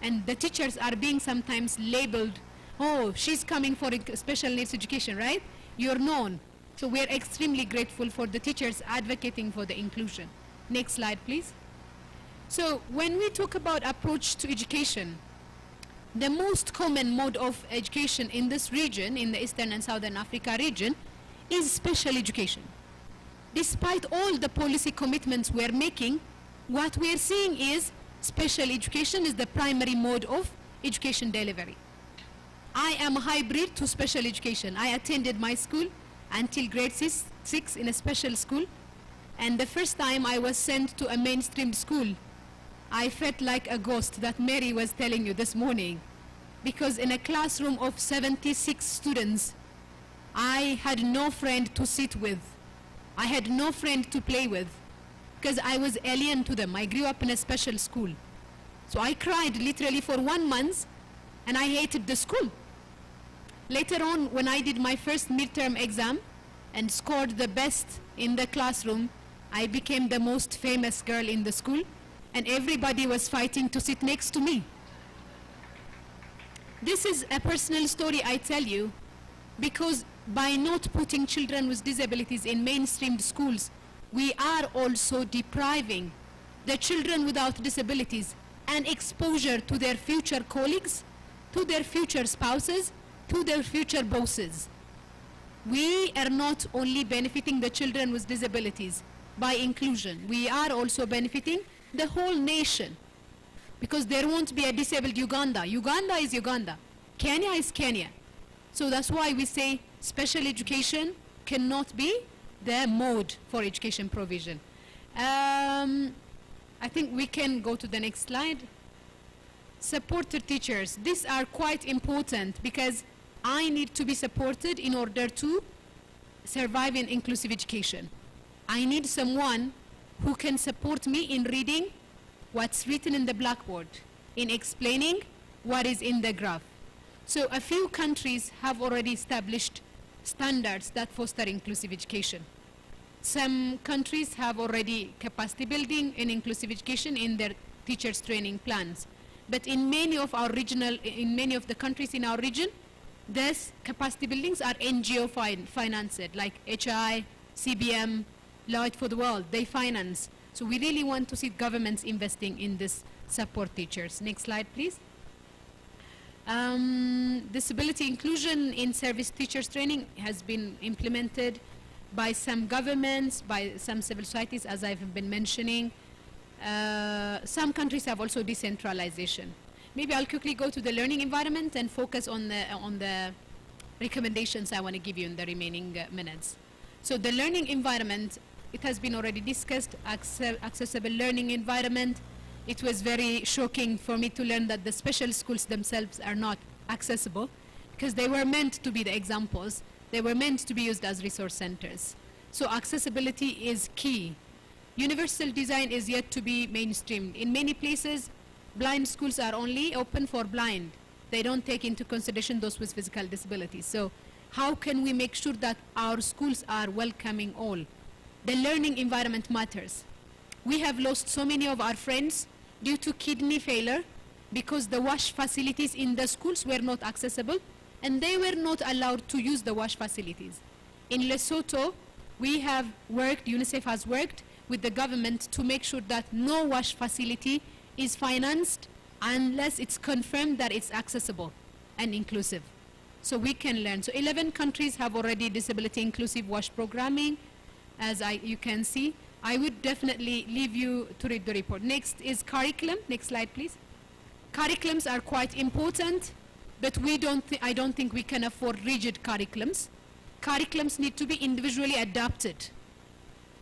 and the teachers are being sometimes labeled, oh, she's coming for special needs education, right? You're known. So we're extremely grateful for the teachers advocating for the inclusion. Next slide, please. So when we talk about approach to education, the most common mode of education in this region, in the Eastern and Southern Africa region, is special education. Despite all the policy commitments we're making, what we're seeing is special education is the primary mode of education delivery. I am a hybrid to special education. I attended my school until grade 6 in a special school, and the first time I was sent to a mainstream school, I felt like a ghost that Mary was telling you this morning, because in a classroom of 76 students, I had no friend to sit with. I had no friend to play with, because I was alien to them. I grew up in a special school. So I cried literally for 1 month, and I hated the school. Later on, when I did my first midterm exam and scored the best in the classroom, I became the most famous girl in the school, and everybody was fighting to sit next to me. This is a personal story I tell you, because by not putting children with disabilities in mainstream schools, we are also depriving the children without disabilities an exposure to their future colleagues, to their future spouses, to their future bosses. We are not only benefiting the children with disabilities by inclusion, we are also benefiting the whole nation, because there won't be a disabled Uganda. Uganda is Uganda. Kenya is Kenya. So that's why we say special education cannot be the mode for education provision. I think we can go to the next slide. Supported teachers. These are quite important, because I need to be supported in order to survive in inclusive education. I need someone who can support me in reading what's written in the blackboard, in explaining what is in the graph. So a few countries have already established standards that foster inclusive education. Some countries have already capacity building in inclusive education in their teachers training plans. But in many of the countries in our region, these capacity buildings are NGO financed, like HI, CBM, Light for the World, they finance. So we really want to see governments investing in this support teachers. Next slide, please. Disability inclusion in service teachers training has been implemented by some governments, by some civil societies, as I've been mentioning. Some countries have also decentralization. Maybe I'll quickly go to the learning environment and focus on the recommendations I want to give you in the remaining minutes. So the learning environment, it has been already discussed, accessible learning environment. It was very shocking for me to learn that the special schools themselves are not accessible, because they were meant to be the examples. They were meant to be used as resource centers. So accessibility is key. Universal design is yet to be mainstreamed. In many places, blind schools are only open for blind. They don't take into consideration those with physical disabilities. So how can we make sure that our schools are welcoming all? The learning environment matters. We have lost so many of our friends due to kidney failure, because the wash facilities in the schools were not accessible, and they were not allowed to use the wash facilities. In Lesotho, we have worked, UNICEF has worked with the government to make sure that no wash facility is financed unless it's confirmed that it's accessible and inclusive. So we can learn. So 11 countries have already disability inclusive wash programming, as you can see. I would definitely leave you to read the report. Next is curriculum. Next slide, please. Curriculums are quite important, but I don't think we can afford rigid curriculums. Curriculums need to be individually adapted.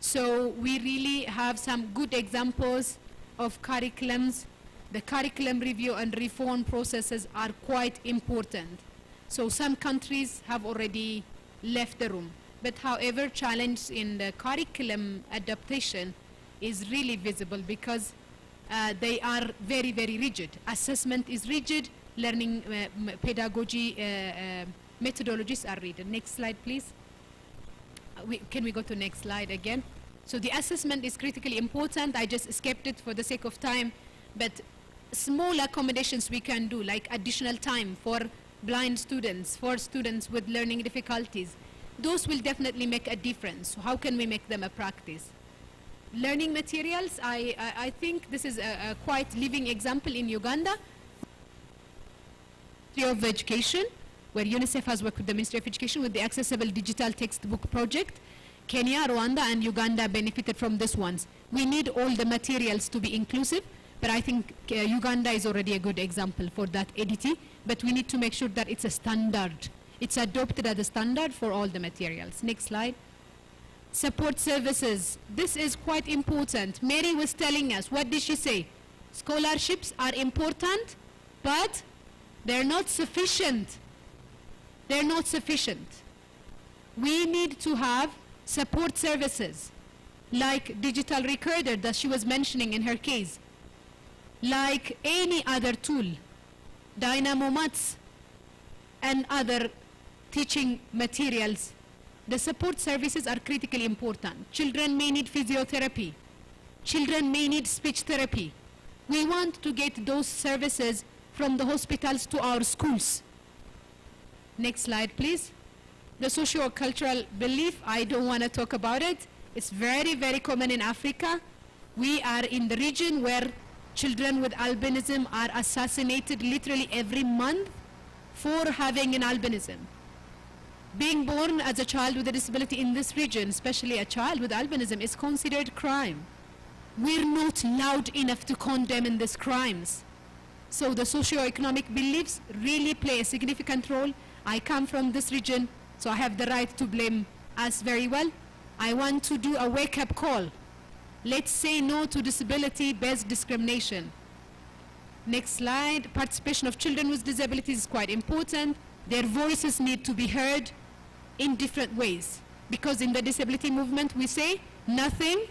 So we really have some good examples of curriculums. The curriculum review and reform processes are quite important. So some countries have already left the room. But however, challenge in the curriculum adaptation is really visible, because they are very, very rigid. Assessment is rigid, learning pedagogy methodologies are written. Next slide, please. Can we go to next slide again? So the assessment is critically important. I just skipped it for the sake of time, but small accommodations we can do, like additional time for blind students, for students with learning difficulties. Those will definitely make a difference. So how can we make them a practice? Learning materials, I think this is a quite living example in Uganda of education, where UNICEF has worked with the Ministry of Education with the Accessible Digital Textbook Project. Kenya, Rwanda, and Uganda benefited from this ones. We need all the materials to be inclusive, but I think Uganda is already a good example for that EDT, but we need to make sure that it's a standard. It's adopted as a standard for all the materials. Next slide. Support services. This is quite important. Mary was telling us, what did she say? Scholarships are important, but they're not sufficient. They're not sufficient. We need to have support services, like digital recorder that she was mentioning in her case, like any other tool, Dynamo Mats, and other teaching materials. The support services are critically important. Children may need physiotherapy. Children may need speech therapy. We want to get those services from the hospitals to our schools. Next slide, please. The socio-cultural belief, I don't want to talk about it. It's very, very common in Africa. We are in the region where children with albinism are assassinated literally every month for having an albinism. Being born as a child with a disability in this region, especially a child with albinism, is considered crime. We're not loud enough to condemn these crimes. So the socio-economic beliefs really play a significant role. I come from this region, so I have the right to blame us very well. I want to do a wake-up call. Let's say no to disability-based discrimination. Next slide. Participation of children with disabilities is quite important. Their voices need to be heard in different ways. Because in the disability movement we say, nothing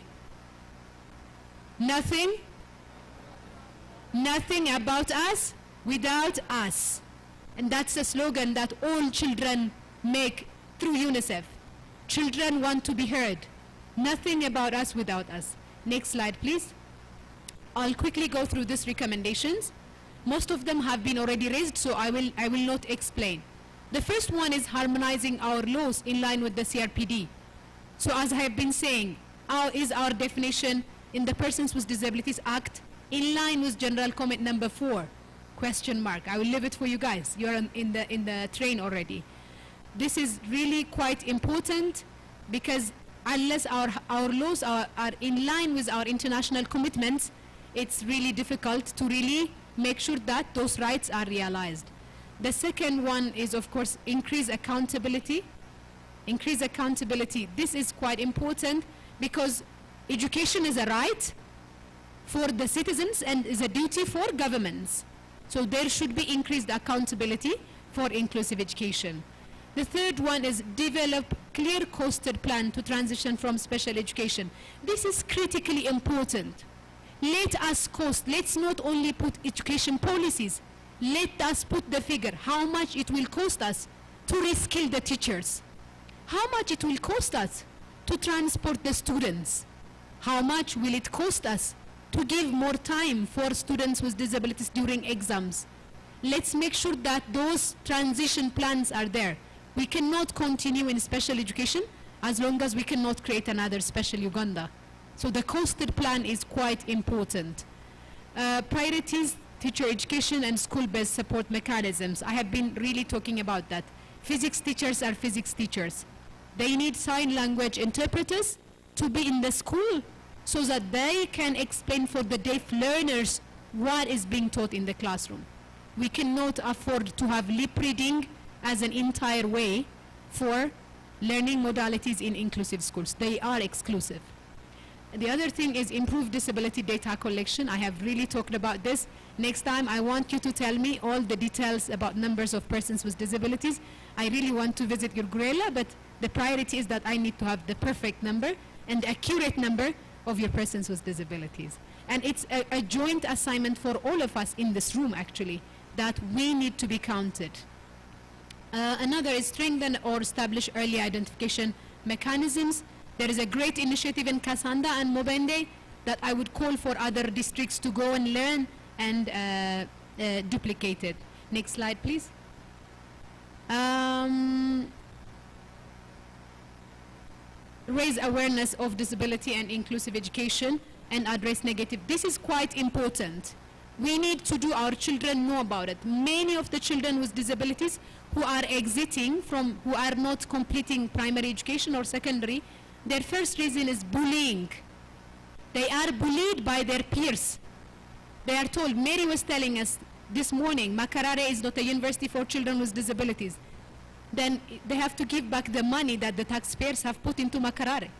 about us without us. And that's a slogan that all children make through UNICEF. Children want to be heard. Nothing about us without us. Next slide, please. I'll quickly go through these recommendations. Most of them have been already raised, so I will not explain. The first one is harmonizing our laws in line with the CRPD. So as I have been saying, is our definition in the Persons with Disabilities Act in line with General Comment number 4? Question mark. I will leave it for you guys. You're in the train already. This is really quite important because unless our laws are in line with our international commitments, it's really difficult to really make sure that those rights are realized. The second one is, of course, increase accountability. Increase accountability. This is quite important because education is a right for the citizens and is a duty for governments. So there should be increased accountability for inclusive education. The third one is develop clear costed plan to transition from special education. This is critically important. Let us cost, let's not only put education policies, let us put the figure, how much it will cost us to reskill the teachers, how much it will cost us to transport the students, how much will it cost us to give more time for students with disabilities during exams. Let's make sure that those transition plans are there. We cannot continue in special education as long as we cannot create another special Uganda. So the costed plan is quite important. Priorities, teacher education and school-based support mechanisms. I have been really talking about that. Physics teachers are physics teachers. They need sign language interpreters to be in the school so that they can explain for the deaf learners what is being taught in the classroom. We cannot afford to have lip reading as an entire way for learning modalities in inclusive schools. They are exclusive. The other thing is improved disability data collection. I have really talked about this. Next time I want you to tell me all the details about numbers of persons with disabilities. I really want to visit your Gurela, but the priority is that I need to have the perfect number and the accurate number of your persons with disabilities. And it's a joint assignment for all of us in this room, actually. that we need to be counted. Another is strengthen or establish early identification mechanisms. There is a great initiative in Kasanda and Mobende that I would call for other districts to go and learn and duplicate it. Next slide, please. Raise awareness of disability and inclusive education and address negative. This is quite important. We need to do our children know about it. Many of the children with disabilities who are exiting from, who are not completing primary education or secondary, their first reason is bullying. They are bullied by their peers. They are told, Mary was telling us this morning, Makarare is not a university for children with disabilities. Then they have to give back the money that the taxpayers have put into Makarare.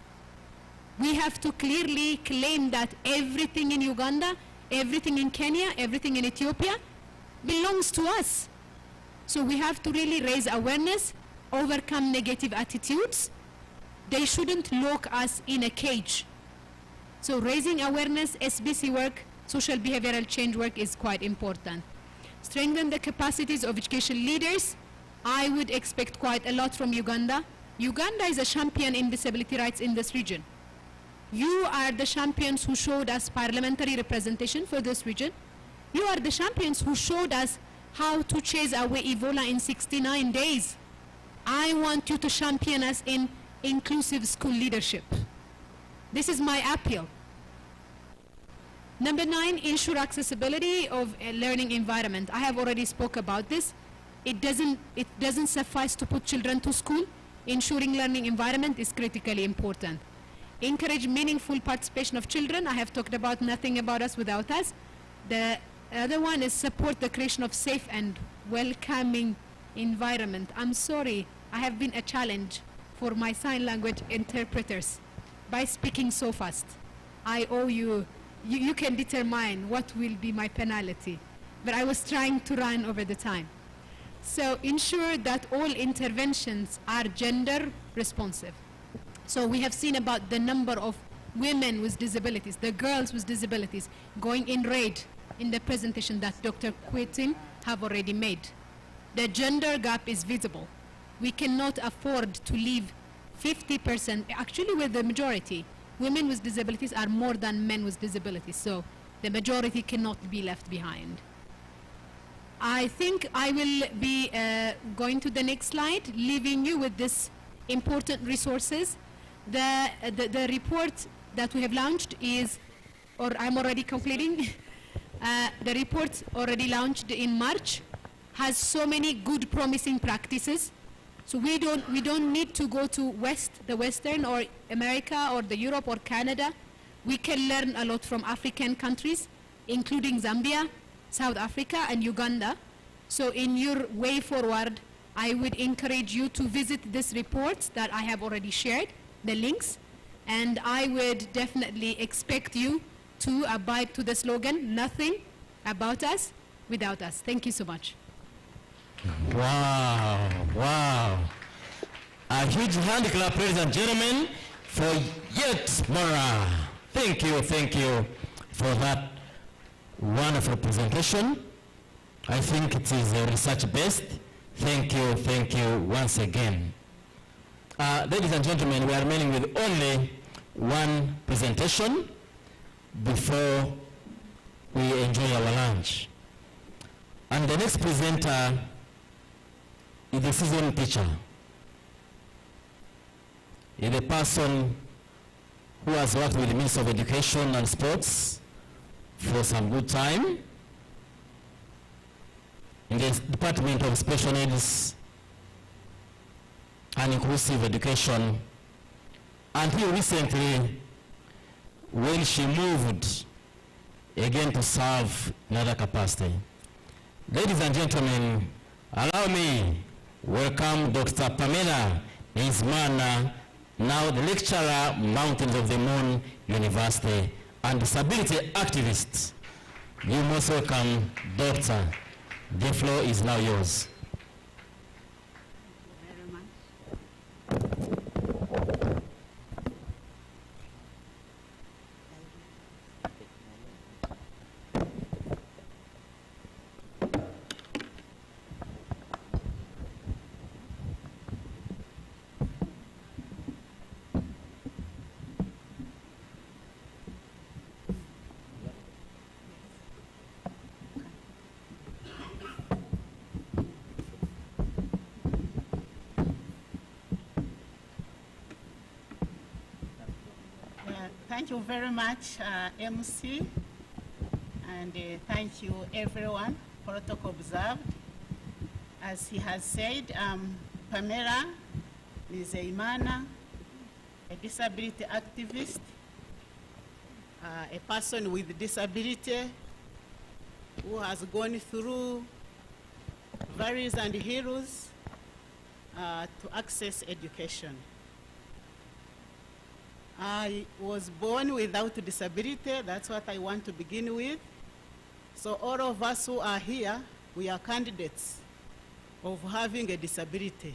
We have to clearly claim that everything in Uganda, everything in Kenya, everything in Ethiopia belongs to us. So we have to really raise awareness, overcome negative attitudes. They shouldn't lock us in a cage. So raising awareness, SBC work, social behavioral change work is quite important. Strengthen the capacities of education leaders. I would expect quite a lot from Uganda. Uganda is a champion in disability rights in this region. You are the champions who showed us parliamentary representation for this region. You are the champions who showed us how to chase away Ebola in 69 days. I want you to champion us in inclusive school leadership. This is my appeal. Number 9, ensure accessibility of a learning environment. I have already spoke about this. It doesn't suffice to put children to school. Ensuring learning environment is critically important. Encourage meaningful participation of children. I have talked about nothing about us without us. The other one is support the creation of safe and welcoming environment. I'm sorry, I have been a challenge for my sign language interpreters by speaking so fast. I owe you, you can determine what will be my penalty, but I was trying to run over the time. So ensure that all interventions are gender responsive. So we have seen about the number of women with disabilities, the girls with disabilities, going in red in the presentation that Dr. Quitting have already made. The gender gap is visible. We cannot afford to leave 50%, actually with the majority. Women with disabilities are more than men with disabilities, so the majority cannot be left behind. I think I will be going to the next slide, leaving you with this important resources. The report that we have launched is, or I'm already completing, the report already launched in March has so many good promising practices. So we don't need to go to the Western or America or the Europe or Canada. We can learn a lot from African countries, including Zambia, South Africa, and Uganda. So in your way forward, I would encourage you to visit this report that I have already shared, the links, and I would definitely expect you to abide to the slogan, nothing about us without us. Thank you so much. Wow, wow. A huge hand clap, ladies and gentlemen, for yet more. Thank you for that wonderful presentation. I think it is research-based. Thank you once again. Ladies and gentlemen, we are remaining with only one presentation before we enjoy our lunch. And the next presenter is the seasoned teacher. Is a person who has worked with the Ministry of Education and Sports for some good time in the Department of Special Needs and Inclusive Education, until recently when she moved again to serve in other capacity. Ladies and gentlemen, allow me welcome Dr. Pamela Nzimana, now the lecturer, Mountains of the Moon University, and disability activist. You most welcome, Doctor. The floor is now yours. Thank you very much, MC, and thank you everyone. Protocol observed. As he has said, Pamela Nizeimana, a disability activist, a person with disability who has gone through valleys and hills to access education. I was born without disability. That's what I want to begin with. So all of us who are here, we are candidates of having a disability.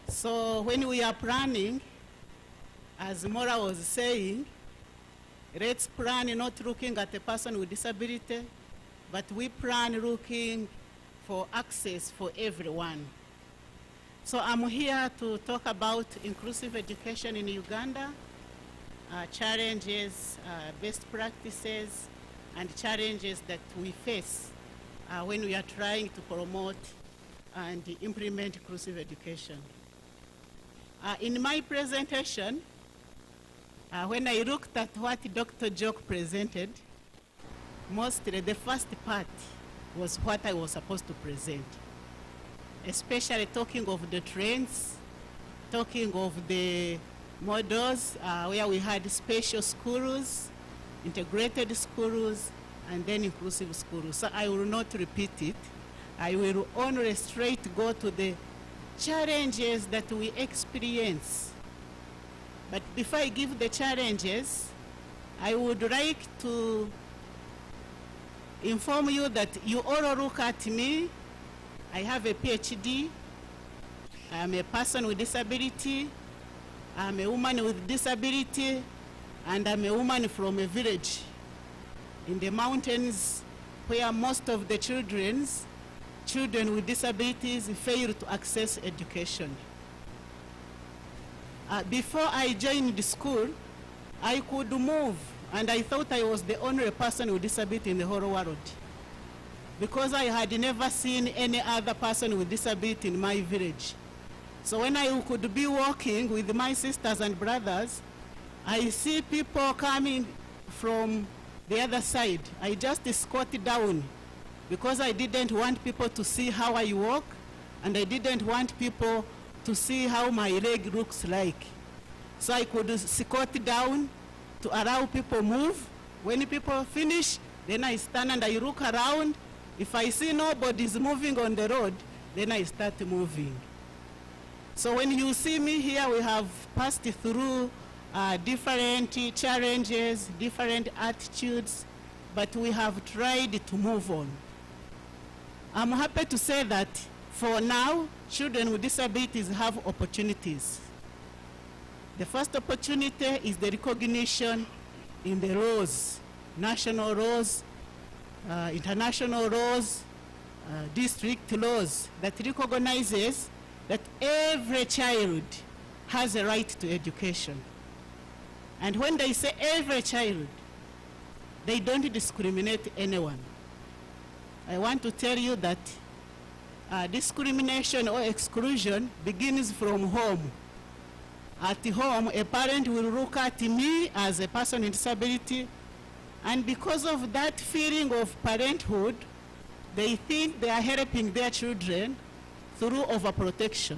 So when we are planning, as Maura was saying, let's plan not looking at a person with disability, but we plan looking for access for everyone. So I'm here to talk about inclusive education in Uganda, challenges, best practices, and challenges that we face when we are trying to promote and implement inclusive education. In my presentation, when I looked at what Dr. Jock presented, mostly the first part was what I was supposed to present, especially talking of the trends, talking of the models where we had special schools, integrated schools, and then inclusive schools. So I will not repeat it. I will only straight go to the challenges that we experience. But before I give the challenges, I would like to inform you that you all look at me. I have a PhD. I'm a person with disability. I'm a woman with disability. And I'm a woman from a village in the mountains where most of the children with disabilities fail to access education. Before I joined the school, I could move, and I thought I was the only person with disability in the whole world, because I had never seen any other person with disability in my village. So when I could be walking with my sisters and brothers, I see people coming from the other side. I just squat down because I didn't want people to see how I walk, and I didn't want people to see how my leg looks like. So I could squat down to allow people move. When people finish, then I stand and I look around. If I see nobody's moving on the road, then I start moving. So when you see me here, we have passed through different challenges, different attitudes, but we have tried to move on. I'm happy to say that for now, children with disabilities have opportunities. The first opportunity is the recognition in the laws, national laws, international laws, district laws that recognizes that every child has a right to education. And when they say every child, they don't discriminate anyone. I want to tell you that discrimination or exclusion begins from home. At home, a parent will look at me as a person with disability, and because of that feeling of parenthood, they think they are helping their children through overprotection.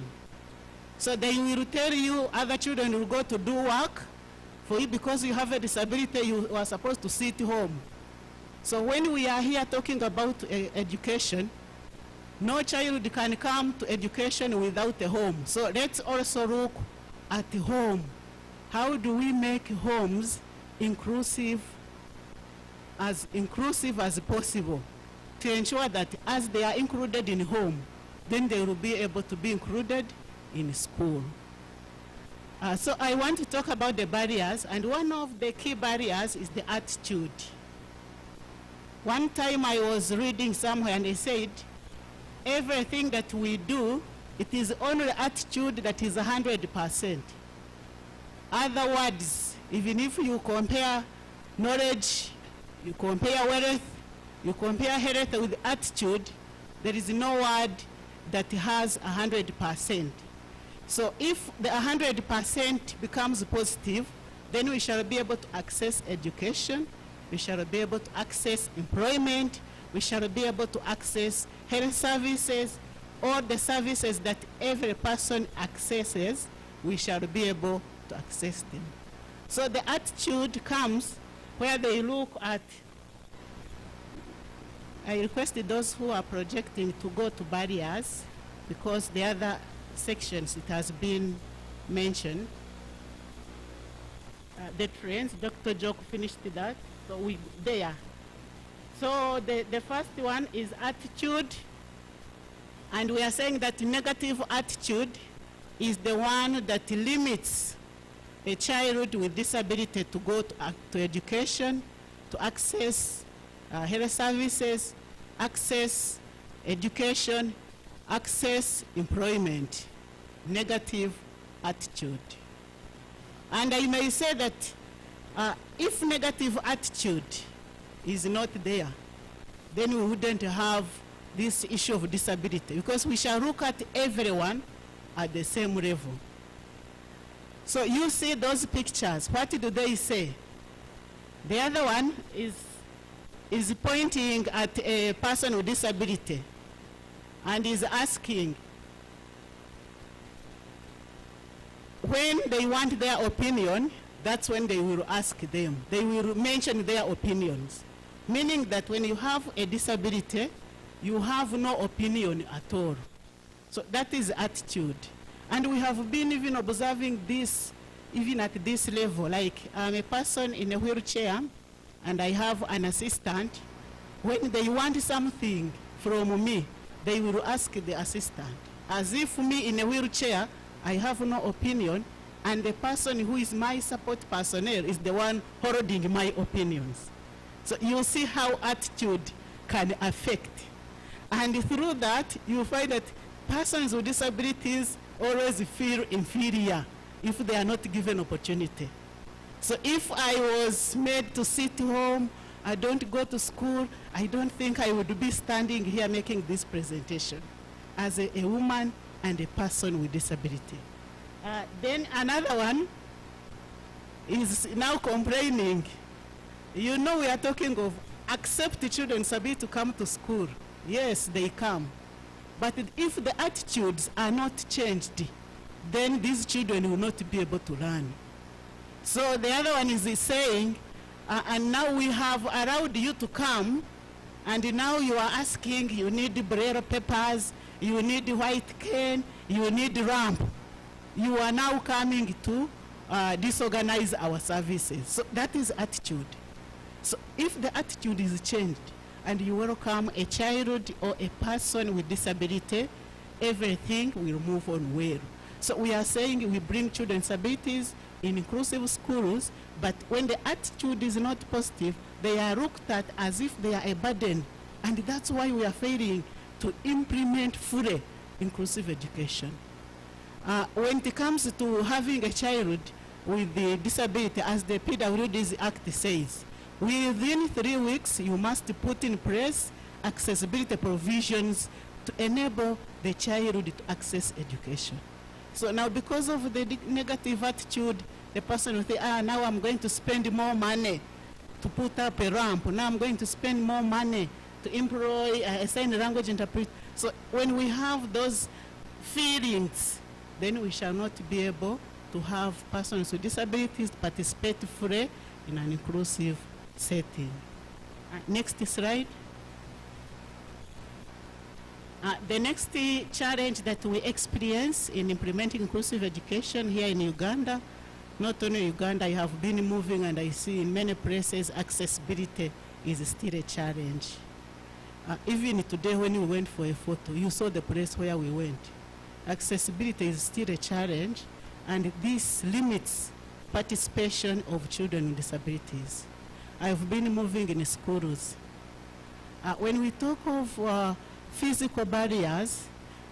So they will tell you other children will go to do work for you because you have a disability, you are supposed to sit home. So when we are here talking about education, no child can come to education without a home. So let's also look at home. How do we make homes inclusive as possible to ensure that as they are included in home, then they will be able to be included in school. So I want to talk about the barriers, and one of the key barriers is the attitude. One time I was reading somewhere and they said, everything that we do, it is only attitude that is 100%. Other words, even if you compare knowledge, you compare wealth, you compare health with attitude, there is no word that has 100%. So if the 100% becomes positive, then we shall be able to access education, we shall be able to access employment, we shall be able to access health services, all the services that every person accesses, we shall be able to access them. So the attitude comes where they look at, I requested those who are projecting to go to barriers, because the other sections, it has been mentioned. The trends, Dr. Joke finished that, so we there. So the first one is attitude, and we are saying that negative attitude is the one that limits a child with disability to go to education, to access health services, access education, access employment. Negative attitude. And I may say that if negative attitude is not there, then we wouldn't have this issue of disability, because we shall look at everyone at the same level. So you see those pictures, what do they say? The other one is pointing at a person with disability and is asking, when they want their opinion, that's when they will ask them. They will mention their opinions. Meaning that when you have a disability, you have no opinion at all. So that is attitude. And we have been even observing this, even at this level. Like, I'm a person in a wheelchair, and I have an assistant. When they want something from me, they will ask the assistant. As if me in a wheelchair, I have no opinion, and the person who is my support personnel is the one holding my opinions. So you see how attitude can affect. And through that, you find that persons with disabilities always feel inferior if they are not given opportunity. So if I was made to sit home, I don't go to school, I don't think I would be standing here making this presentation as a woman and a person with disability. Then another one is now complaining. You know, we are talking of accept the children Sabi to come to school. Yes, they come. But if the attitudes are not changed, then these children will not be able to learn. So the other one is saying, and now we have allowed you to come, and now you are asking, you need braille papers, you need white cane, you need ramp. You are now coming to disorganize our services. So that is attitude. So if the attitude is changed, and you welcome a child or a person with disability, everything will move on well. So we are saying we bring children with disabilities in inclusive schools, but when the attitude is not positive, they are looked at as if they are a burden. And that's why we are failing to implement fully inclusive education. When it comes to having a child with the disability, as the PWD's Act says, within 3 weeks, you must put in place accessibility provisions to enable the child to access education. So now, because of the negative attitude, the person will say, now I'm going to spend more money to put up a ramp. Now I'm going to spend more money to employ a sign language interpreter. So when we have those feelings, then we shall not be able to have persons with disabilities participate fully in an inclusive setting. Next slide. The next challenge that we experience in implementing inclusive education here in Uganda, not only Uganda, I have been moving and I see in many places accessibility is still a challenge. Even today when we went for a photo, you saw the place where we went. Accessibility is still a challenge, and this limits participation of children with disabilities. I've been moving in schools. When we talk of physical barriers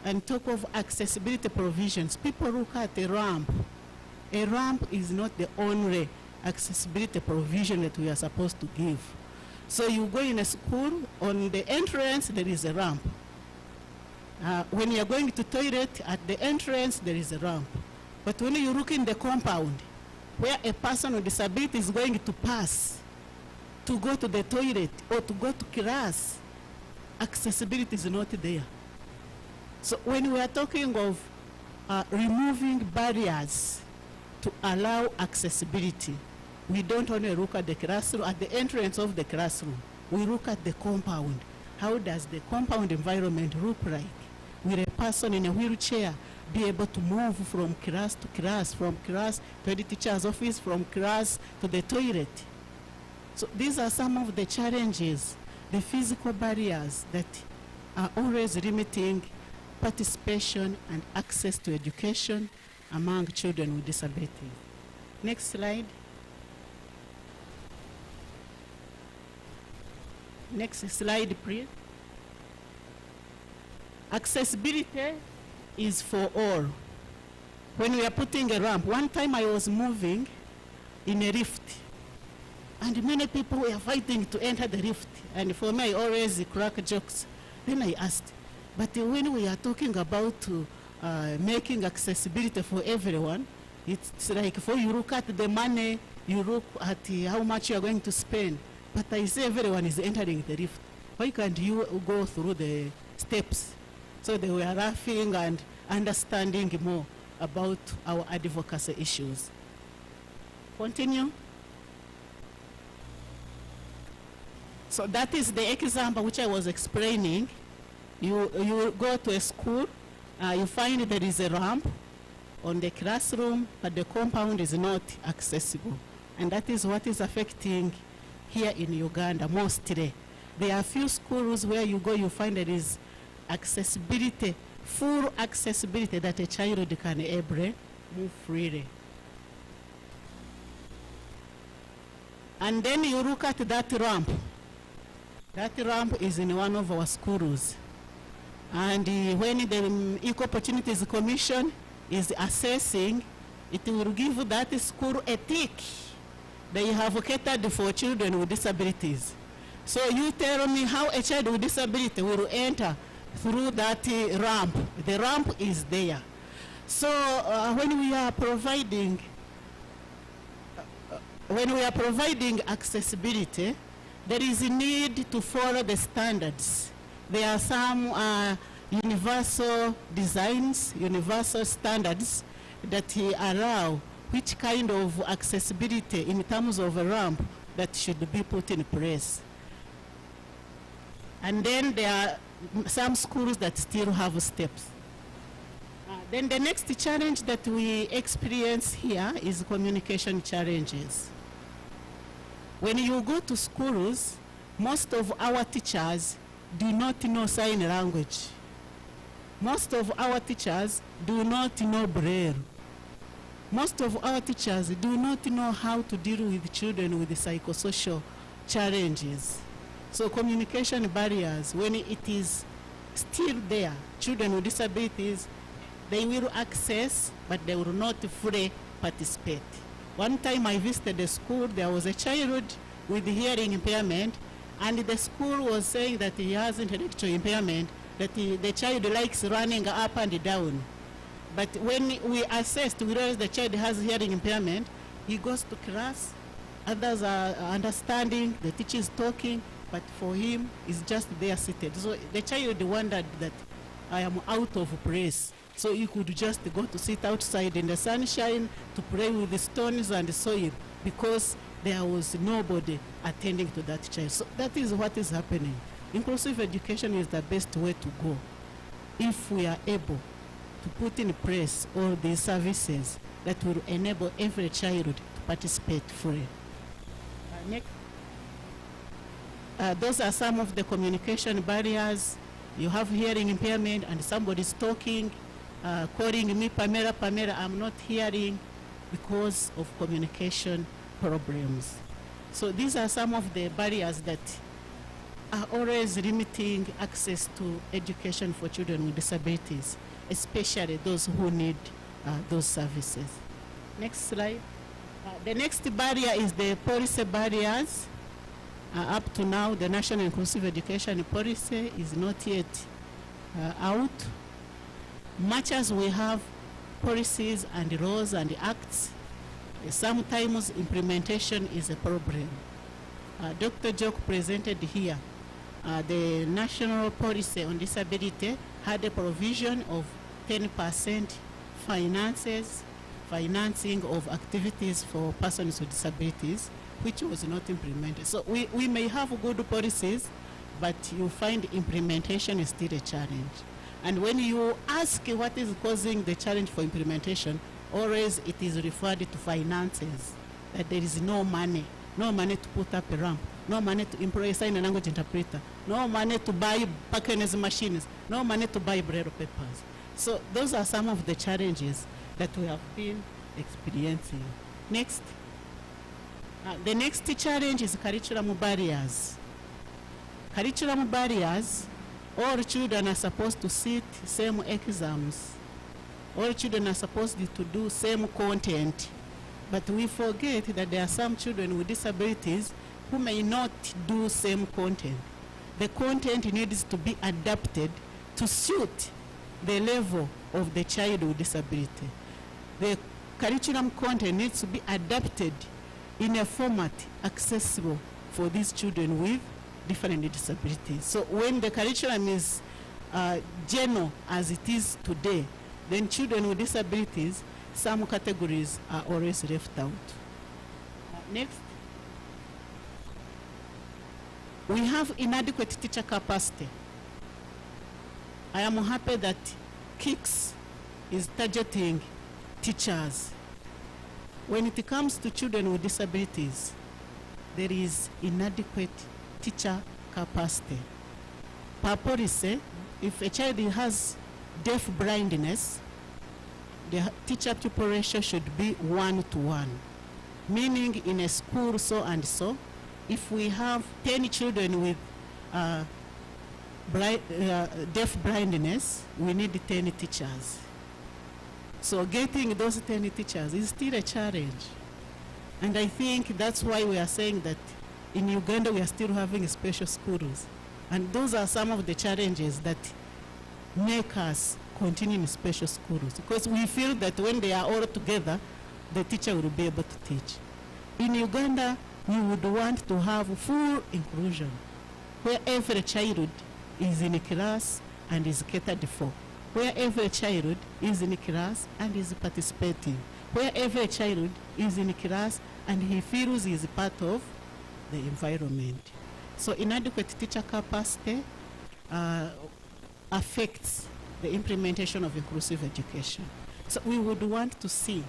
and talk of accessibility provisions, people look at a ramp. A ramp is not the only accessibility provision that we are supposed to give. So you go in a school, on the entrance there is a ramp. When you are going to toilet, at the entrance there is a ramp. But when you look in the compound, where a person with disability is going to pass, to go to the toilet or to go to class, accessibility is not there. So when we are talking of removing barriers to allow accessibility, we don't only look at the classroom, at the entrance of the classroom. We look at the compound. How does the compound environment look like? Will a person in a wheelchair be able to move from class to class, from class to the teacher's office, from class to the toilet? So these are some of the challenges, the physical barriers that are always limiting participation and access to education among children with disabilities. Next slide. Next slide, please. Accessibility is for all. When we are putting a ramp, one time I was moving in a lift, and many people were fighting to enter the lift. And for me, I always crack jokes. Then I asked, but when we are talking about making accessibility for everyone, it's like for you look at the money, you look at how much you are going to spend. But I say everyone is entering the lift. Why can't you go through the steps? So they were laughing and understanding more about our advocacy issues. Continue. So that is the example which I was explaining. You go to a school, you find there is a ramp on the classroom, but the compound is not accessible. And that is what is affecting here in Uganda mostly. There are few schools where you go, you find there is accessibility, full accessibility that a child can able move freely. And then you look at that ramp. That ramp is in one of our schools. And when the Equal Opportunities Commission is assessing, it will give that school a tick. They have catered for children with disabilities. So you tell me how a child with disability will enter through that ramp. The ramp is there. So when we are providing accessibility, there is a need to follow the standards. There are some universal designs, universal standards that allow which kind of accessibility in terms of a ramp that should be put in place. And then there are some schools that still have steps. Then the next challenge that we experience here is communication challenges. When you go to schools, most of our teachers do not know sign language. Most of our teachers do not know Braille. Most of our teachers do not know how to deal with children with psychosocial challenges. So communication barriers, when it is still there, children with disabilities, they will access, but they will not fully participate. One time I visited a school, there was a child with hearing impairment, and the school was saying that he has intellectual impairment, that the child likes running up and down. But when we assessed, we realized the child has hearing impairment. He goes to class, others are understanding, the teacher is talking, but for him, he's just there seated. So the child wondered that I am out of place. So he could just go to sit outside in the sunshine to play with the stones and the soil because there was nobody attending to that child. So that is what is happening. Inclusive education is the best way to go if we are able to put in place all these services that will enable every child to participate fully. Next. Those are some of the communication barriers. You have hearing impairment and somebody's talking, calling me Pamela, Pamela, I'm not hearing because of communication problems. So these are some of the barriers that are always limiting access to education for children with disabilities, especially those who need those services. Next slide. The next barrier is the policy barriers. Up to now, the National Inclusive Education Policy is not yet out. Much as we have policies and laws and acts, Sometimes implementation is a problem. Dr. Jok presented here. The national policy on disability had a provision of 10% financing of activities for persons with disabilities, which was not implemented. So we may have good policies, but you find implementation is still a challenge. And when you ask what is causing the challenge for implementation, always it is referred to finances, that there is no money to put up a ramp, no money to employ a sign language interpreter, no money to buy Parkinson's machines, no money to buy Braille papers. So those are some of the challenges that we have been experiencing. Next. The next challenge is curriculum barriers. Curriculum barriers, all children are supposed to sit same exams. All children are supposed to do same content. But we forget that there are some children with disabilities who may not do same content. The content needs to be adapted to suit the level of the child with disability. The curriculum content needs to be adapted in a format accessible for these children with different disabilities. So when the curriculum is general as it is today, then children with disabilities, some categories are always left out. Next. We have inadequate teacher capacity. I am happy that KICS is targeting teachers. When it comes to children with disabilities, there is inadequate teacher capacity. Per policy, if a child has deaf blindness, the teacher-pupil ratio should be 1:1, meaning in a school so and so, if we have 10 children with deaf blindness, we need 10 teachers. So getting those 10 teachers is still a challenge. And I think that's why we are saying that in Uganda we are still having special schools. And those are some of the challenges that make us continue in special schools. Because we feel that when they are all together, the teacher will be able to teach. In Uganda, we would want to have full inclusion, where every child is in a class and is catered for, where every child is in a class and is participating, where every child is in a class and he feels he is part of the environment. So inadequate teacher capacity affects the implementation of inclusive education. So we would want to see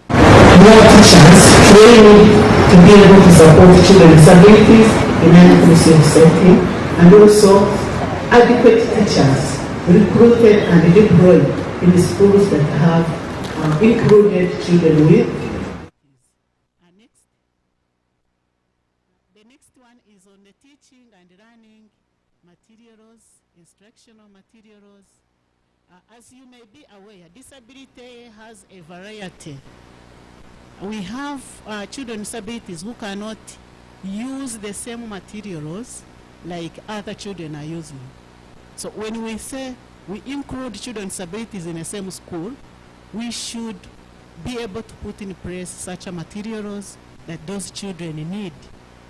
more teachers trained to be able to support children with disabilities in an inclusive setting, and also adequate teachers recruited and deployed in the schools that have included children with. The next one is on the teaching and learning materials, instructional materials. As you may be aware, disability has a variety. We have children with disabilities who cannot use the same materials like other children are using. So when we say we include children with disabilities in the same school, we should be able to put in place such materials that those children need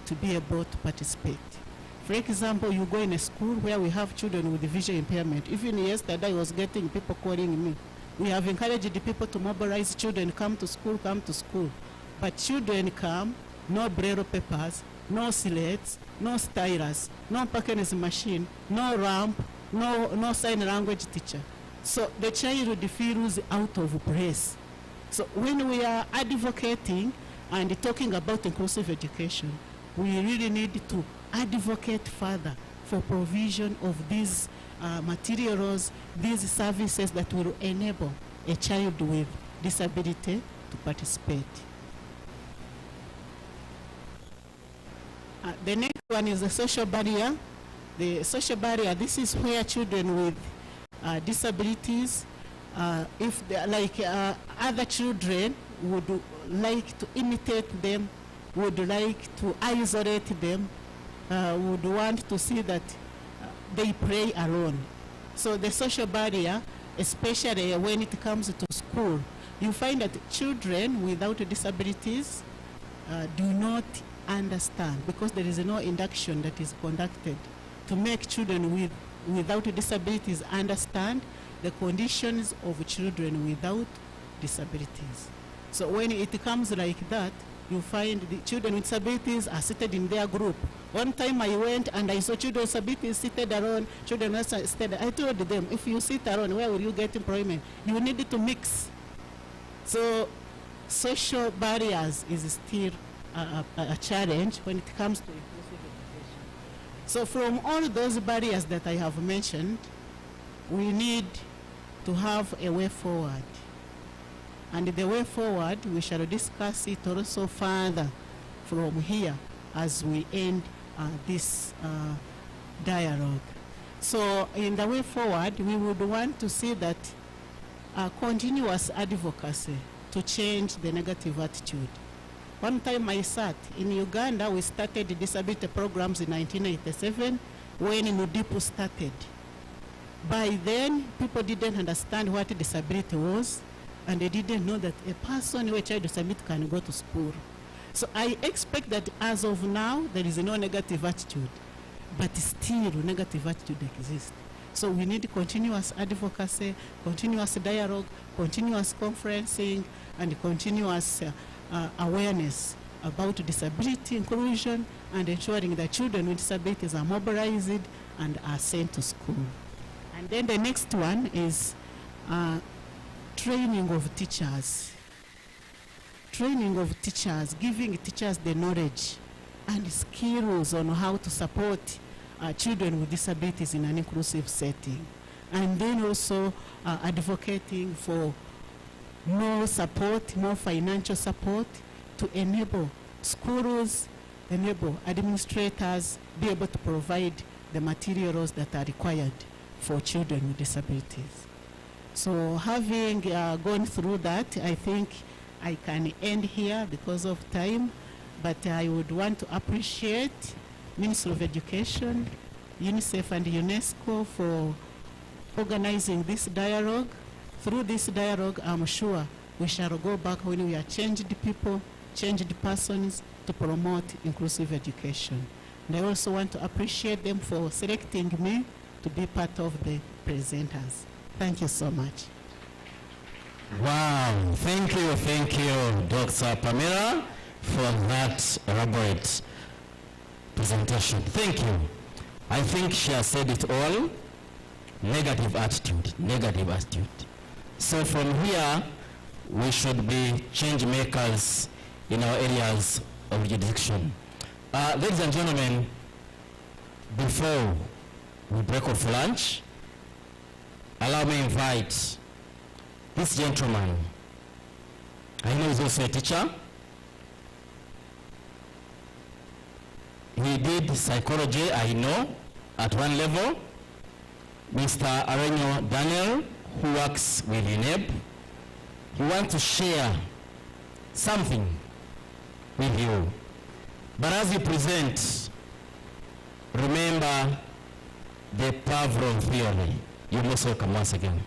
to be able to participate. For example, you go in a school where we have children with visual impairment. Even yesterday I was getting people calling me. We have encouraged the people to mobilize children, come to school. But children come, no Braille papers, no slates, no stylus, no Parkinson's machine, no ramp, no sign language teacher. So the child feels out of place. So when we are advocating and talking about inclusive education, we really need to advocate further for provision of these materials, these services that will enable a child with disability to participate. The next one is the social barrier. The social barrier, this is where children with disabilities, if they are like other children, would like to imitate them, would like to isolate them, would want to see that they play alone. So the social barrier, especially when it comes to school, you find that children without disabilities do not understand, because there is no induction that is conducted to make children without disabilities understand the conditions of children without disabilities. So when it comes like that, you find the children with disabilities are seated in their group. One time I went and I saw children with disabilities seated alone, children with seated. I told them, if you sit alone, where will you get employment? You need to mix. So social barriers is still a challenge when it comes to inclusive education. So from all those barriers that I have mentioned, we need to have a way forward. And the way forward, we shall discuss it also further from here as we end this dialogue. So in the way forward, we would want to see that continuous advocacy to change the negative attitude. One time I sat in Uganda, we started disability programs in 1987 when NUDIPU started. By then, people didn't understand what disability was, and they didn't know that a person with a child disability can go to school. So I expect that as of now, there is no negative attitude, but still negative attitude exists. So we need continuous advocacy, continuous dialogue, continuous conferencing, and continuous awareness about disability inclusion, and ensuring that children with disabilities are mobilized and are sent to school. And then the next one is training of teachers. Training of teachers, giving teachers the knowledge and skills on how to support children with disabilities in an inclusive setting. And then also advocating for more support, more financial support to enable schools, enable administrators be able to provide the materials that are required for children with disabilities. So having gone through that, I think I can end here because of time, but I would want to appreciate Ministry of Education, UNICEF and UNESCO for organizing this dialogue. Through this dialogue, I'm sure we shall go back when we are changed people, changed persons to promote inclusive education. And I also want to appreciate them for selecting me to be part of the presenters. Thank you so much. Wow, thank you, Dr. Pamela, for that elaborate presentation. Thank you. I think she has said it all. Negative attitude, negative attitude. So from here, we should be change makers in our areas of jurisdiction. Ladies and gentlemen, before we break off lunch, allow me to invite this gentleman. I know he's also a teacher. He did psychology, I know, at one level. Mr. Arenyo Daniel, who works with UNEB, he wants to share something with you. But as you present, remember the Pavlov theory. You're most welcome once again.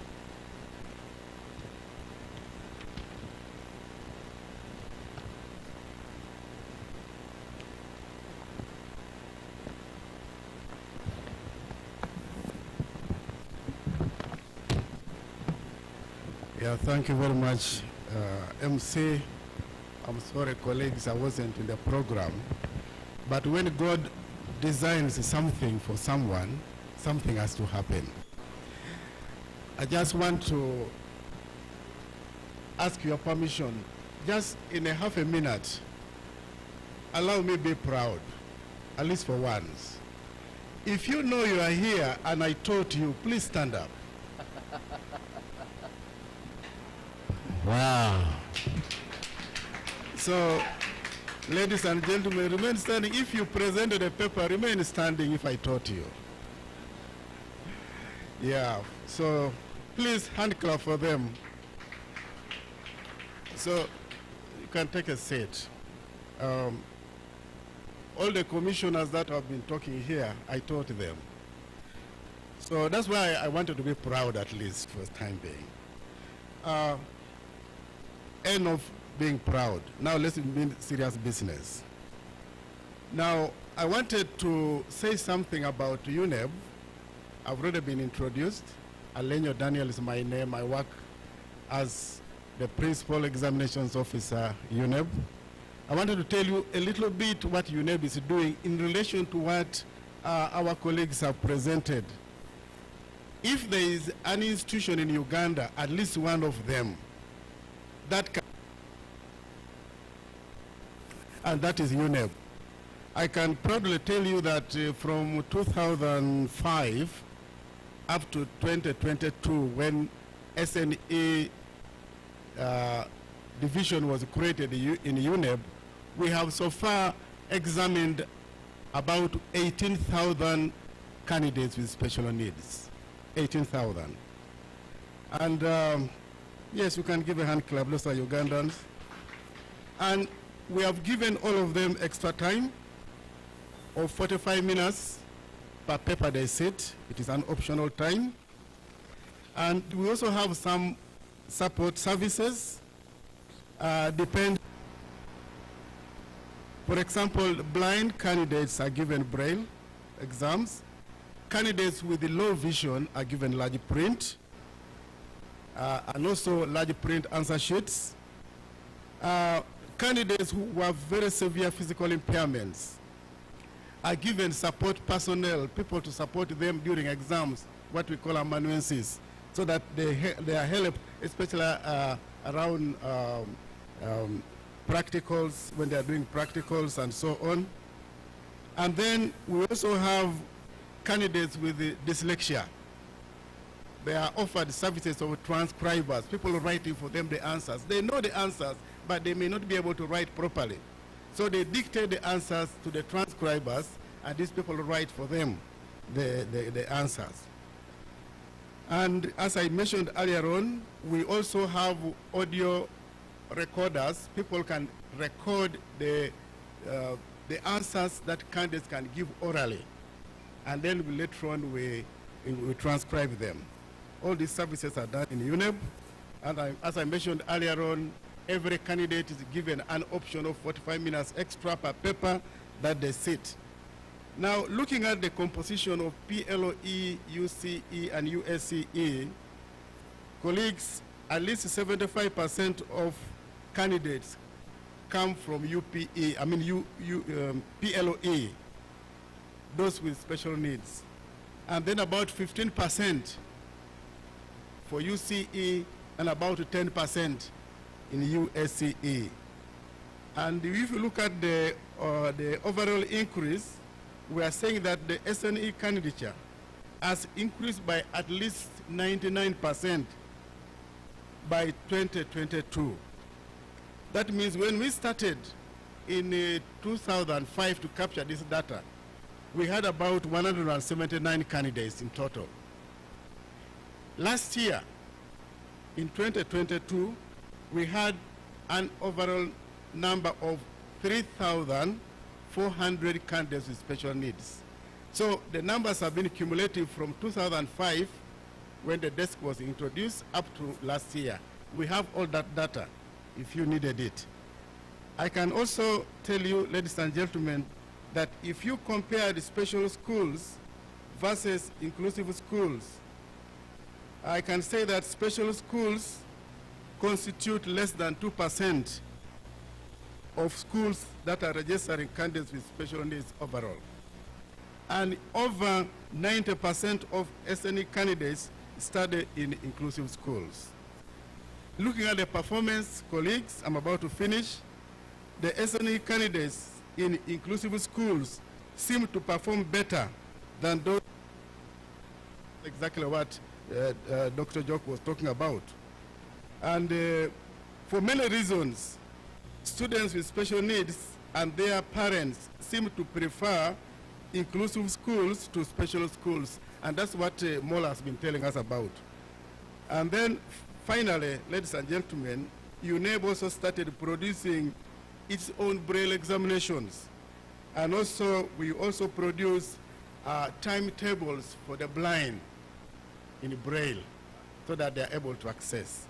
Yeah, thank you very much, MC. I'm sorry, colleagues, I wasn't in the program. But when God designs something for someone, something has to happen. I just want to ask your permission, just in a half a minute, allow me to be proud, at least for once. If you know you are here and I taught you, please stand up. Wow. So, ladies and gentlemen, remain standing. If you presented a paper, remain standing if I taught you. Yeah, so please hand clap for them. So, you can take a seat. All the commissioners that have been talking here, I taught them. So that's why I wanted to be proud, at least for the time being. end of being proud. Now let's be serious business. Now, I wanted to say something about UNEB. I've already been introduced. Alenyo Daniel is my name. I work as the Principal Examinations Officer, UNEB. I wanted to tell you a little bit what UNEB is doing in relation to what our colleagues have presented. If there is an institution in Uganda, at least one of them, that can, and that is UNEB. I can proudly tell you that from 2005 up to 2022, when SNE division was created in UNEB, we have so far examined about 18,000 candidates with special needs. 18,000. And yes, you can give a hand clap, those are Ugandans. And we have given all of them extra time of 45 minutes per paper they sit. It is an optional time. And we also have some support services. For example, blind candidates are given Braille exams. Candidates with the low vision are given large print, and also large print answer sheets. Candidates who have very severe physical impairments are given support personnel, people to support them during exams, what we call amanuenses, so that they are helped, especially around practicals, when they are doing practicals and so on. And then we also have candidates with dyslexia. They are offered services of transcribers, people writing for them the answers. They know the answers, but they may not be able to write properly. So they dictate the answers to the transcribers, and these people write for them the answers. And as I mentioned earlier on, we also have audio recorders. People can record the answers that candidates can give orally, and then later on we transcribe them. All these services are done in UNEB, and as I mentioned earlier on, every candidate is given an option of 45 minutes extra per paper that they sit. Now, looking at the composition of PLOE, UCE, and USCE, colleagues, at least 75% of candidates come from PLOE, those with special needs. And then about 15% for UCE and about 10% in USCE. And if you look at the overall increase, we are saying that the SNE candidature has increased by at least 99% by 2022. That means when we started in 2005 to capture this data, we had about 179 candidates in total. Last year, in 2022, we had an overall number of 3,400 candidates with special needs. So the numbers have been cumulative from 2005, when the desk was introduced, up to last year. We have all that data, if you needed it. I can also tell you, ladies and gentlemen, that if you compare the special schools versus inclusive schools, I can say that special schools constitute less than 2% of schools that are registering candidates with special needs overall. And over 90% of SNE candidates study in inclusive schools. Looking at the performance, colleagues, I'm about to finish. The SNE candidates in inclusive schools seem to perform better than those, exactly what Dr. Jock was talking about. And for many reasons, students with special needs and their parents seem to prefer inclusive schools to special schools, and that's what Mola has been telling us about. And then finally, ladies and gentlemen, UNEB also started producing its own Braille examinations, and also we also produce timetables for the blind in Braille so that they are able to access.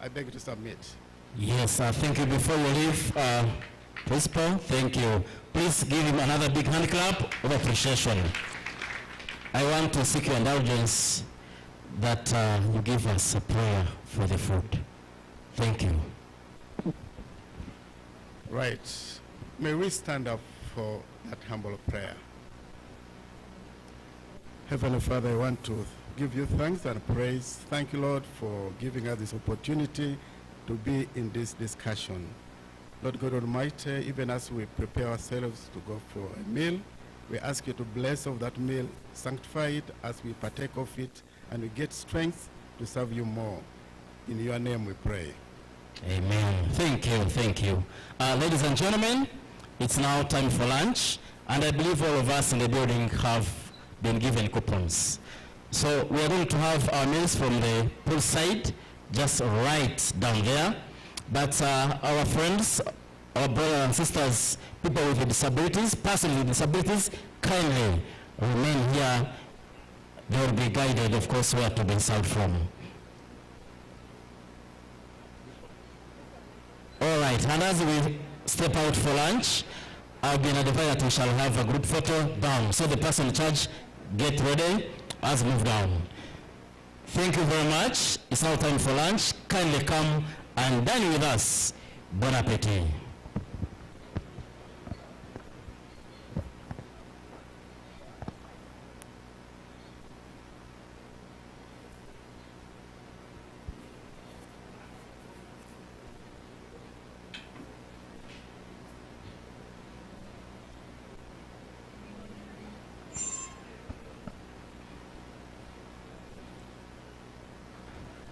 I beg you to submit. Yes, thank you. Before you leave, Principal, thank you. Please give him another big hand clap of appreciation. I want to seek your indulgence that you give us a prayer for the food. Thank you. Right. May we stand up for that humble prayer. Heavenly Father, I want to give you thanks and praise. Thank you, Lord, for giving us this opportunity to be in this discussion. Lord God Almighty, even as we prepare ourselves to go for a meal, we ask you to bless of that meal, sanctify it as we partake of it, and we get strength to serve you more. In your name we pray. Amen. Thank you, thank you. Ladies and gentlemen, it's now time for lunch, and I believe all of us in the building have been given coupons. So we are going to have our meals from the pool side, just right down there. But our friends, our brothers and sisters, people with disabilities, persons with disabilities, kindly remain here. They will be guided, of course, where to be served from. All right, and as we step out for lunch, I've been advised that we shall have a group photo down. So the person in charge, get ready as we move down. Thank you very much. It's now time for lunch. Kindly come and dine with us. Bon appetit.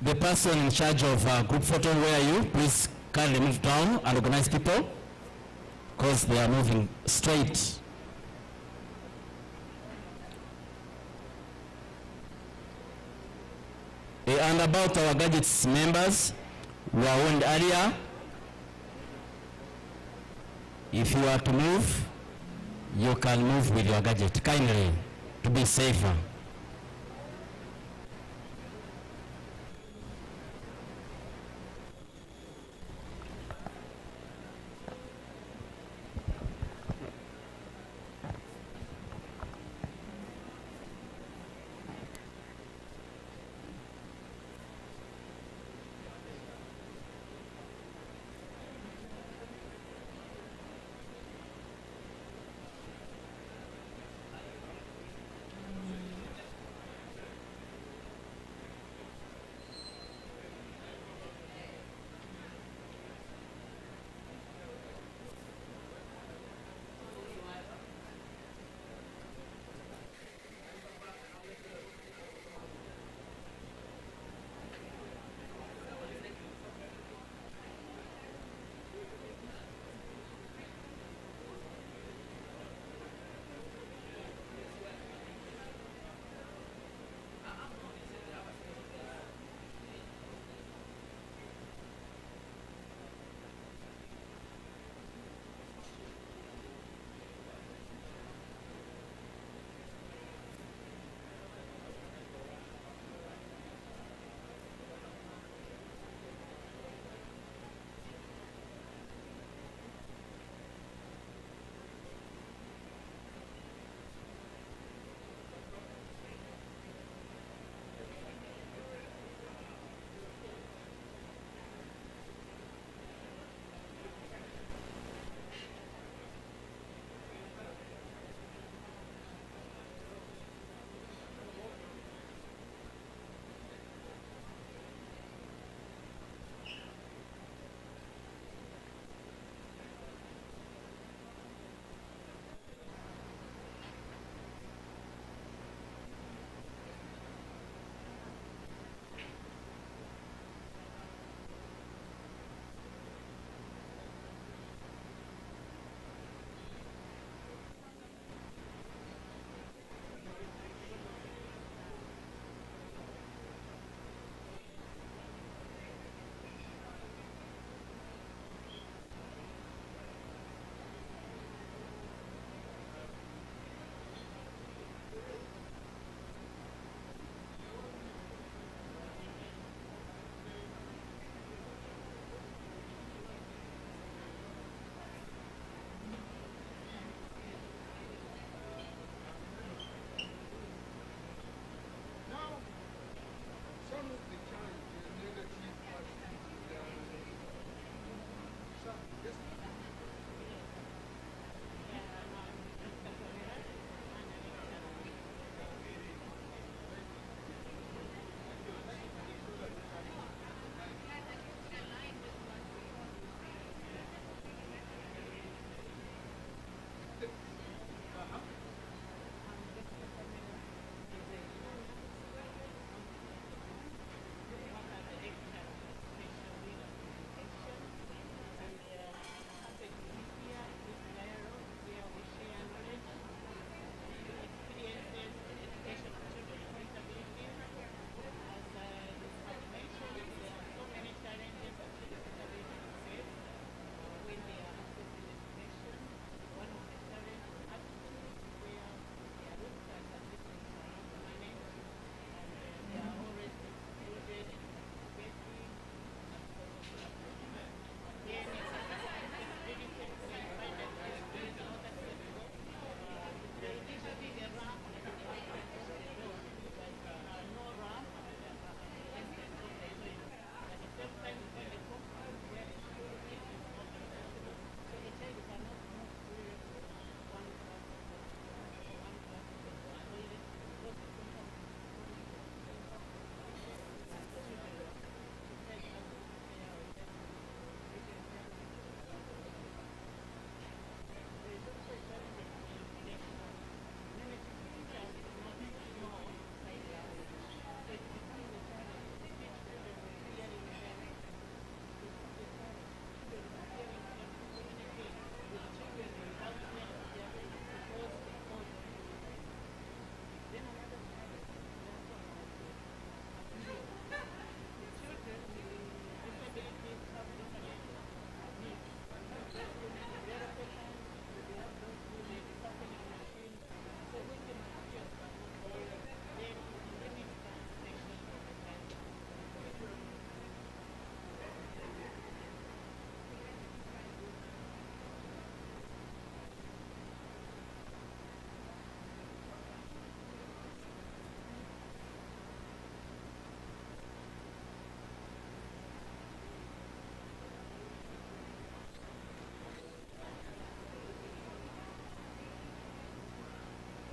The person in charge of group photo, where are you? Please kindly move down and organize people, because they are moving straight. And about our gadgets members, we were warned earlier, if you are to move, you can move with your gadget, kindly, to be safer.